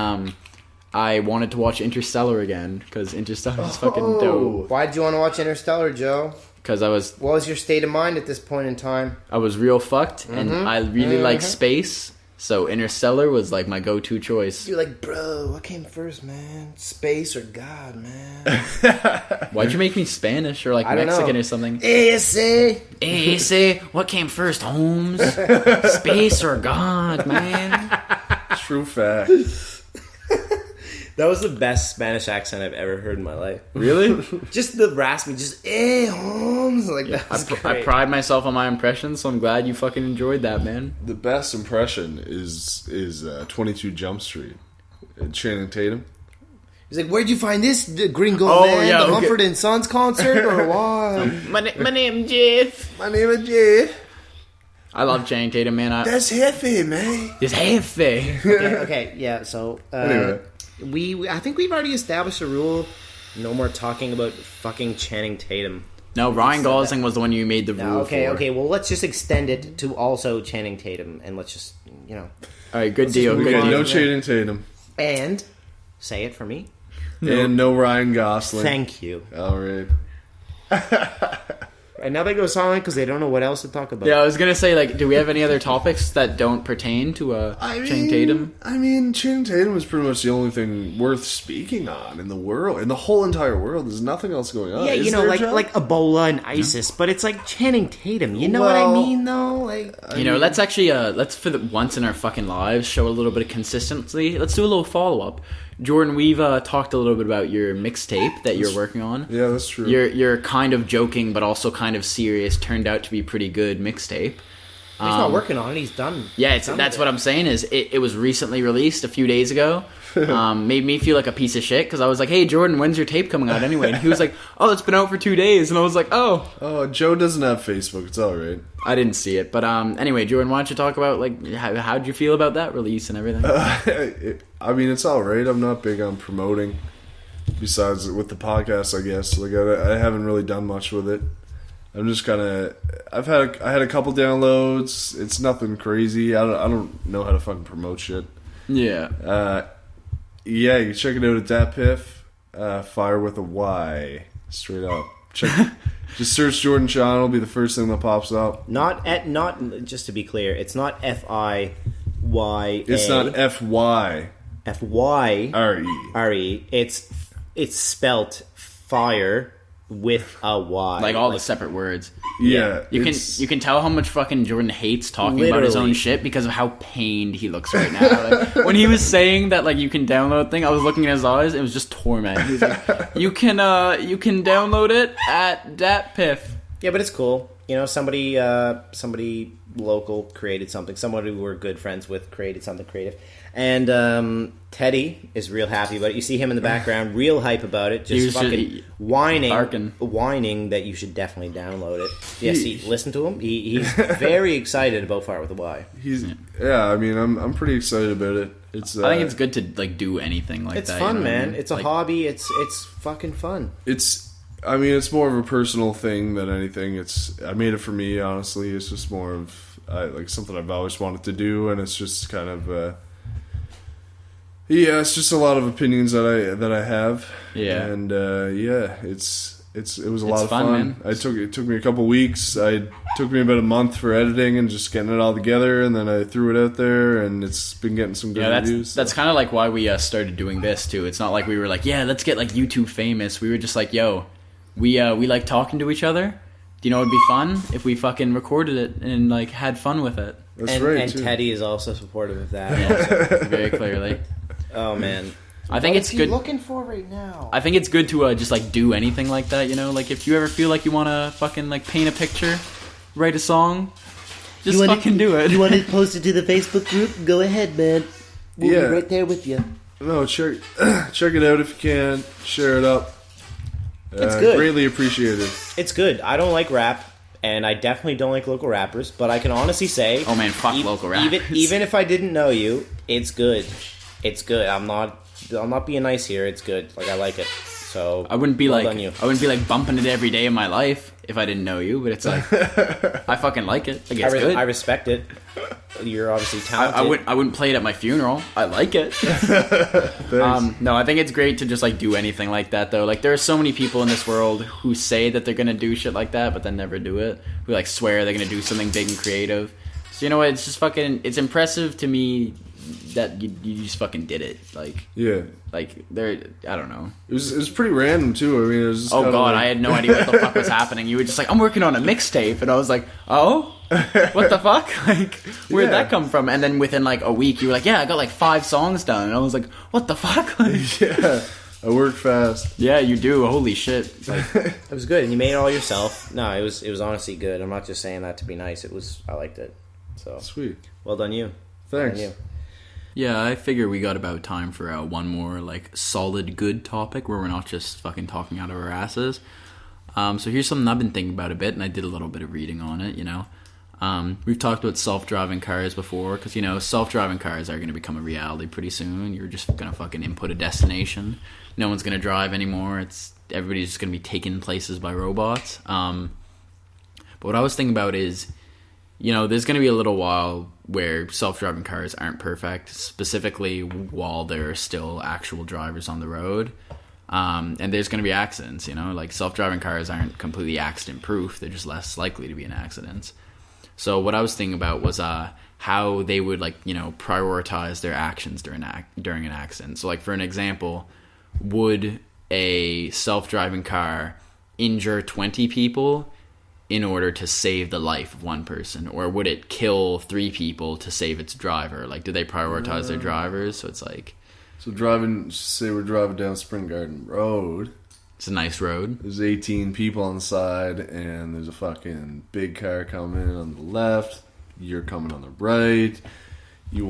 I wanted to watch Interstellar again, because Interstellar is fucking dope. Why did you want to watch Interstellar, Joe? Because what was your state of mind at this point in time? I was real fucked, and I really like space, so Interstellar was like my go-to choice. You're like, bro, what came first, man? Space or God, man? Why'd you make me Spanish or like Mexican or something? Ese, what came first, Holmes? Space or God, man? True fact. That was the best Spanish accent I've ever heard in my life. Really? Just the raspy, just Holmes, like that was I great. pride myself on my impression, so I'm glad you fucking enjoyed that, man. The best impression is 22 Jump Street. Channing Tatum. He's like, where'd you find this gringo Oh, man? yeah, The okay. Mumford and Sons concert or what? My name Jeff. My name is Jay. I love Channing Tatum, man. That's heavy, man. It's heavy. Okay, yeah. So Anyway. I think we've already established a rule: no more talking about fucking Channing Tatum. No, Ryan Gosling was the one you made the rule Okay, for. okay. Well, let's just extend it to also Channing Tatum, and let's just All right, good deal. We Good got deal. no Channing Tatum. and say it for me. And no Ryan Gosling. Thank you. All right. And now they go silent because they don't know what else to talk about. Yeah, I was gonna say, like, do we have any other topics that don't pertain to Channing Tatum? I mean, Channing Tatum is pretty much the only thing worth speaking on in the world. In the whole entire world, there's nothing else going on. Yeah, Is you know, there, like John? Ebola and ISIS, but it's like Channing Tatum. You know what I Well, mean, though? Like, Let's actually, let's for the once in our fucking lives show a little bit of consistency. Let's do a little follow up. Jordan, we've talked a little bit about your mixtape that you're working on. Yeah, that's true. Your kind of joking but also kind of serious turned out to be pretty good mixtape. he's not working on it. He's done. Yeah, done that's with what it. I'm saying is it was recently released a few days ago. Made me feel like a piece of shit because I was like, hey, Jordan, when's your tape coming out anyway? And he was like, oh, it's been out for 2 days. And I was like, oh. Oh, Joe doesn't have Facebook. It's all right. I didn't see it. But anyway, Jordan, why don't you talk about, like, how'd you feel about that release and everything? I mean, it's all right. I'm not big on promoting. Besides with the podcast, I guess. Like I haven't really done much with it. I'm just kind of. I had a couple downloads. It's nothing crazy. I don't know how to fucking promote shit. Yeah. Yeah, you can check it out at that piff. Fire with a Y, straight up. Just search Jordan Sean. It'll be the first thing that pops up. Not just to be clear, it's not FIYA. It's not FY FYRE. RE. It's spelt fire with a Y. Like all the separate words. Yeah, You can tell how much fucking Jordan hates talking about his own Literally. shit because of how pained he looks right now. Like, when he was saying that, like, you can download thing, I was looking at his eyes. It was just torment. He was like, you can download it at DatPiff. Yeah, but it's cool. You know, somebody local created something. Someone who we're good friends with created something creative. And Teddy is real happy about it. You see him in the background, real hype about it, He just was fucking just whining, barking. that you should definitely download it. Yes, listen to him. He's very excited about Fire with a Y. Yeah, I mean, I'm pretty excited about it. It's. I think it's good to, like, do anything like It's that. fun, you know what I man. mean? It's a Like, hobby. It's fucking fun. I mean, it's more of a personal thing than anything. I made it for me, honestly. It's just more of like something I've always wanted to do, and it's just kind of. Yeah, it's just a lot of opinions that I have. Yeah. And yeah, it was a lot of fun, fun. man. It took me a couple weeks. It took me about a month for editing and just getting it all together, and then I threw it out there, and it's been getting some good Yeah, reviews. that's kind of like why we started doing this too. It's not like we were like, yeah, let's get like YouTube famous. We were just like, yo, we like talking to each other. Do you know it'd be fun if we fucking recorded it and like had fun with it? That's right. And too. Teddy is also supportive of that. Yeah, very clearly. Oh man, I think it's good. looking for right now? I think it's good to just like do anything like that. You know, like if you ever feel like you want to fucking like paint a picture, write a song, just fucking do it. You want to post it to the Facebook group? Go ahead, man. We'll Yeah. be right there with you. No, check it out if you can. Share it up. It's good. Greatly appreciated. It's good. I don't like rap, and I definitely don't like local rappers. But I can honestly say, Oh man, fuck local rappers. Even if I didn't know you, it's good. It's good. I'm not being nice here. It's good. Like I like it. So I wouldn't be well like done, you. I wouldn't be like bumping it every day of my life if I didn't know you. But it's like I fucking like it. Like it's good. I respect it. You're obviously talented. I wouldn't play it at my funeral. I like it. No, I think it's great to just like do anything like that though. Like there are so many people in this world who say that they're gonna do shit like that, but then never do it. Who like swear they're gonna do something big and creative. So you know what? It's just fucking. It's impressive to me that you just fucking did it. Like Yeah. like there. I don't know. It was pretty random too. I mean, it was just Oh kinda god, like, I had no idea what the fuck was happening. You were just like, I'm working on a mixtape, and I was like, oh, what the fuck? Like, where'd Yeah. that come from? And then within like a week, you were like, yeah, I got like 5 songs done. And I was like, what the fuck? Like, Yeah, I work fast. yeah, you do. Holy shit. Like, It was good, and you made it all yourself. No, it was honestly good. I'm not just saying that to be nice. I liked it. So Sweet. well done, you. Thanks. Well done you. yeah, I figure we got about time for one more like solid good topic where we're not just fucking talking out of our asses. So here's something I've been thinking about a bit, and I did a little bit of reading on it, you know. We've talked about self-driving cars before, because, you know, self-driving cars are going to become a reality pretty soon. You're just going to fucking input a destination. No one's going to drive anymore. Everybody's just going to be taken places by robots. But what I was thinking about is, you know, there's going to be a little while where self-driving cars aren't perfect, specifically while there are still actual drivers on the road. And there's going to be accidents, you know, like self-driving cars aren't completely accident-proof. They're just less likely to be in accidents. So what I was thinking about was how they would, like, you know, prioritize their actions during an accident. So, like, for an example, would a self-driving car injure 20 people in order to save the life of one person? Or would it kill 3 people to save its driver? Like, do they prioritize their drivers? So it's like... So say we're driving down Spring Garden Road. It's a nice road. There's 18 people on the side, and there's a fucking big car coming on the left. You're coming on the right. You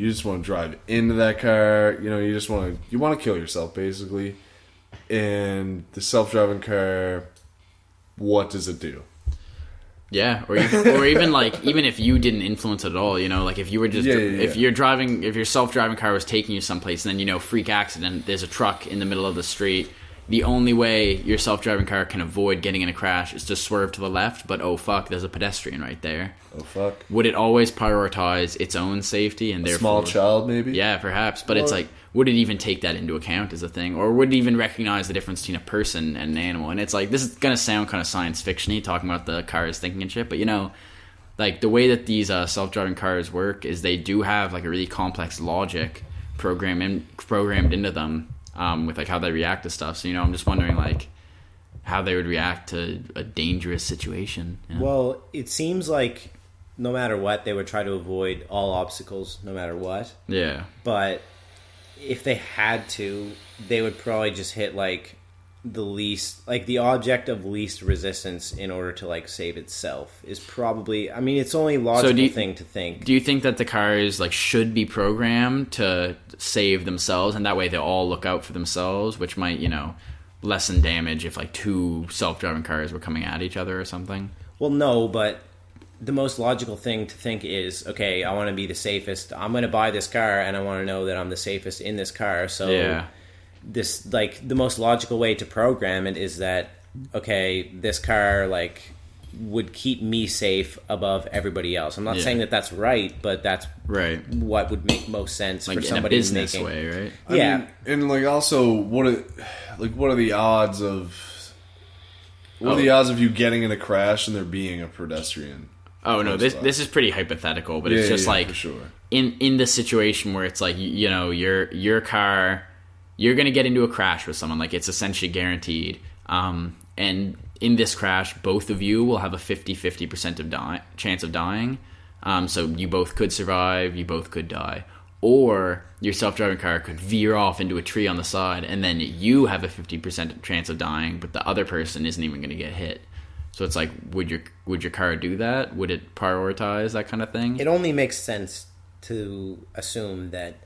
just want to drive into that car. You know, you want to kill yourself, basically. And the self-driving car, what does it do? Yeah, or even like, even if you didn't influence it at all, you know, like if you were just, if your self-driving car was taking you someplace, and then, you know, freak accident, there's a truck in the middle of the street, the only way your self-driving car can avoid getting in a crash is to swerve to the left, but oh fuck, there's a pedestrian right there. Oh fuck. Would it always prioritize its own safety and therefore... Small child, maybe? Yeah, perhaps, but it's like, would it even take that into account as a thing? Or would it even recognize the difference between a person and an animal? And it's like, this is going to sound kind of science fiction-y, talking about the cars thinking and shit, but, you know, like, the way that these self-driving cars work is they do have, like, a really complex logic programmed into them, with, like, how they react to stuff. So, you know, I'm just wondering, like, how they would react to a dangerous situation. You know? Well, it seems like no matter what, they would try to avoid all obstacles, no matter what. Yeah. But if they had to, they would probably just hit, like, the object of least resistance in order to, like, save itself is probably... I mean, it's only a logical thing to think. Do you think that the cars, like, should be programmed to save themselves, and that way they all look out for themselves, which might, you know, lessen damage if, like, 2 self-driving cars were coming at each other or something? Well, no, but the most logical thing to think is, okay, I want to be the safest. I'm going to buy this car, and I want to know that I'm the safest in this car. So yeah. This, like, the most logical way to program it is that, okay, this car, like, would keep me safe above everybody else. I'm not saying that that's right, but that's right. what would make most sense, like, for somebody in a business making way, right? Yeah. I mean, and, like, also, what are the odds of... What are the odds of you getting in a crash and there being a pedestrian? Oh no, this is pretty hypothetical, but it's just like, for sure. in the situation where it's like, you know, your car, you're gonna get into a crash with someone, like, it's essentially guaranteed, and in this crash, both of you will have a 50% chance of dying, so you both could survive, you both could die, or your self-driving car could veer off into a tree on the side, and then you have a 50% chance of dying, but the other person isn't even gonna get hit. So it's like, would your car do that? Would it prioritize that kind of thing? It only makes sense to assume that,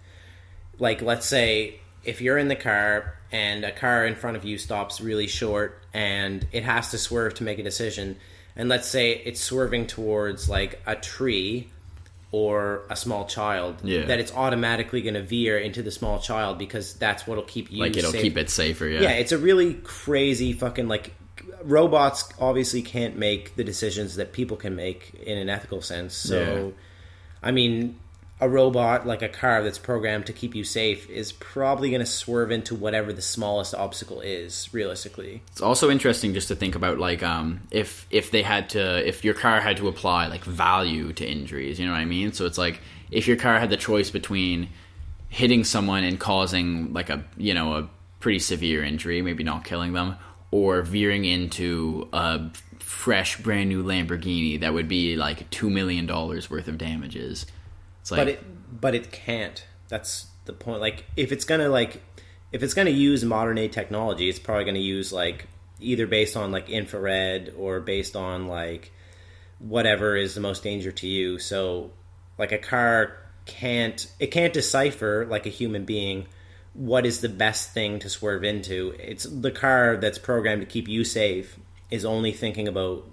like, let's say if you're in the car and a car in front of you stops really short and it has to swerve to make a decision, and let's say it's swerving towards, like, a tree or a small child, that it's automatically going to veer into the small child because that's what'll keep you like, it'll safe. keep it safer, yeah. Yeah, it's a really crazy fucking, like... Robots obviously can't make the decisions that people can make in an ethical sense. So, I mean, a robot, like a car that's programmed to keep you safe, is probably going to swerve into whatever the smallest obstacle is, realistically. It's also interesting just to think about, like, if your car had to apply, like, value to injuries, you know what I mean? So it's like, if your car had the choice between hitting someone and causing, like, a pretty severe injury, maybe not killing them, or veering into a fresh, brand new Lamborghini that would be like $2 million worth of damages. It's like, but it can't. That's the point. Like, if it's gonna use modern day technology, it's probably gonna use like either based on like infrared or based on like whatever is the most danger to you. So like a car can't decipher like a human being what is the best thing to swerve into. It's the car that's programmed to keep you safe is only thinking about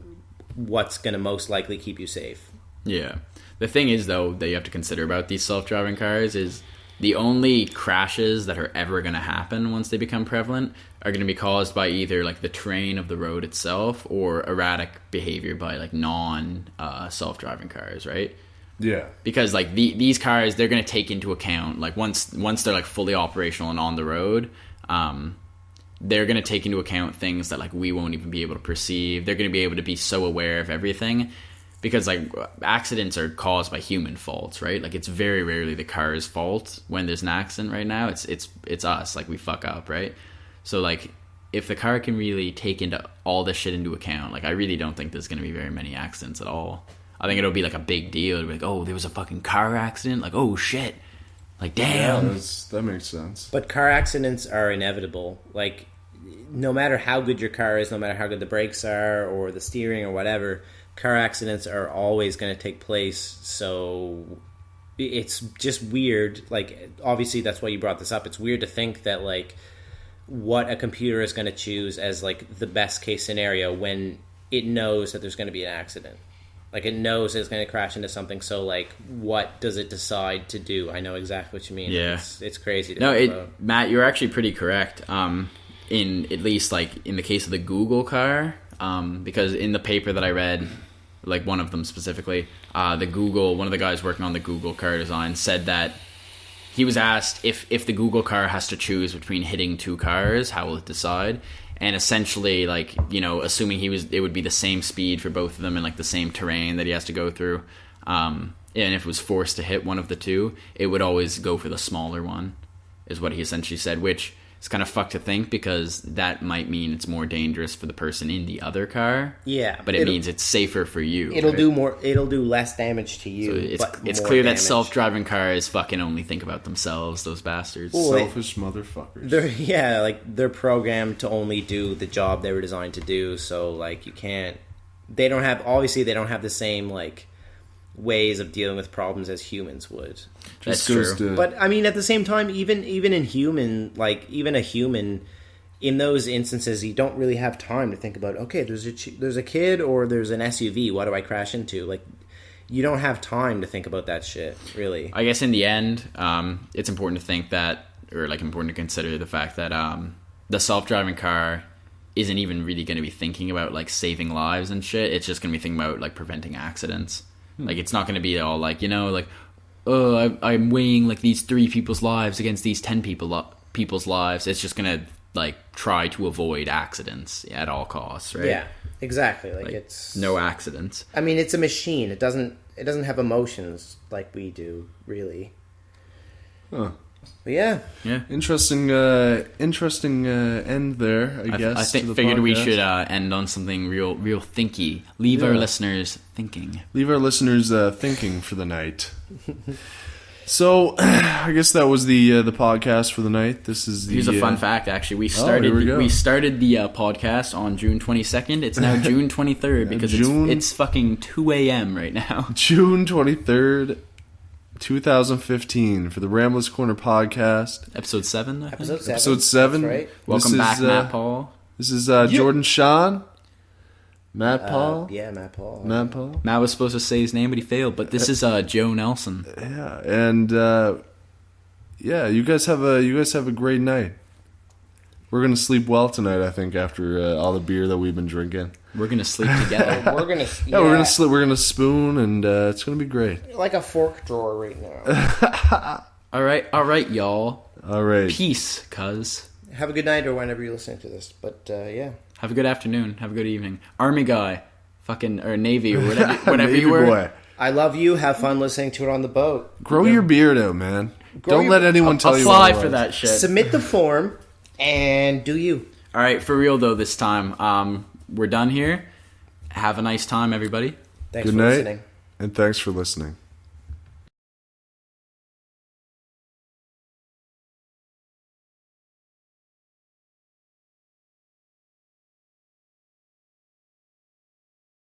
what's going to most likely keep you safe. Yeah. The thing is, though, that you have to consider about these self-driving cars is the only crashes that are ever going to happen once they become prevalent are going to be caused by either like the terrain of the road itself or erratic behavior by like self-driving cars, right? Yeah. Because like these cars, they're going to take into account like once they're like fully operational and on the road, they're going to take into account things that like we won't even be able to perceive. They're going to be able to be so aware of everything because like accidents are caused by human faults, right? Like it's very rarely the car's fault when there's an accident. Right now it's us, like we fuck up, right? So like if the car can really take into all this shit into account, like I really don't think there's going to be very many accidents at all. I think it'll be like a big deal. It'll be like, oh, there was a fucking car accident. Like, oh shit. Like, damn. Yeah, that makes sense. But car accidents are inevitable. Like, no matter how good your car is, no matter how good the brakes are or the steering or whatever, car accidents are always going to take place. So it's just weird. Like, obviously that's why you brought this up. It's weird to think that like what a computer is going to choose as like the best case scenario when it knows that there's going to be an accident. Like, it knows it's going to crash into something, so, like, what does it decide to do? I know exactly what you mean. Yeah. It's crazy to think about. Matt, you're actually pretty correct. In at least, like, in the case of the Google car, because in the paper that I read, like, one of them specifically, one of the guys working on the Google car design said that he was asked if the Google car has to choose between hitting two cars, how will it decide? And essentially, like, you know, assuming it would be the same speed for both of them and like the same terrain that he has to go through. And if it was forced to hit one of the two, it would always go for the smaller one, is what he essentially said, which is kind of fucked to think because that might mean it's more dangerous for the person in the other car. Yeah. But it means it's safer for you. It'll do less damage to you. So it's clear that self-driving cars fucking only think about themselves, those bastards. Selfish motherfuckers. They're programmed to only do the job they were designed to do, so like they don't have the same like ways of dealing with problems as humans would. That's true. But I mean, at the same time, even a human, in those instances, you don't really have time to think about. Okay, there's a kid or there's an SUV. What do I crash into? Like, you don't have time to think about that shit. Really, I guess in the end, it's important to think that, or like important to consider the fact that the self-driving car isn't even really going to be thinking about like saving lives and shit. It's just going to be thinking about like preventing accidents. Like, it's not going to be all like, you know, like, oh, I'm weighing like these 3 people's lives against these 10 people's lives. It's just going to like try to avoid accidents at all costs, right? Yeah, exactly. Like it's no accidents. I mean, it's a machine. It doesn't have emotions like we do, really. Huh. But yeah. Interesting end there, I guess. I figured we should end on something real thinky. Leave our listeners thinking. Leave our listeners thinking for the night. So, I guess that was the podcast for the night. Here's a fun fact. Actually, we started the podcast on June 22nd. It's now June 23rd because it's fucking 2 a.m. right now. June 23rd. 2015 for the Ramblers Corner podcast. Episode 7, I think. Episode 7. That's right. Welcome back, Matt Paul. This is Jordan Sean. Matt Paul. Yeah, Matt Paul. Matt Paul. Matt was supposed to say his name, but he failed. But this is Joe Nelson. Yeah, and you guys have a great night. We're gonna sleep well tonight, I think, after all the beer that we've been drinking. We're gonna sleep together. We're gonna sleep. We're gonna spoon, and it's gonna be great. Like a fork drawer right now. All right, y'all. All right. Peace, cuz. Have a good night or whenever you're listening to this. But yeah. Have a good afternoon. Have a good evening. Army guy, fucking or Navy or whatever Navy you were. Boy. I love you. Have fun listening to it on the boat. Grow your beard out, man. Don't let anyone tell you. Apply for that shit. Submit the form. And do you. All right, for real though this time. We're done here. Have a nice time, everybody. Thanks Good for night, listening. and thanks for listening.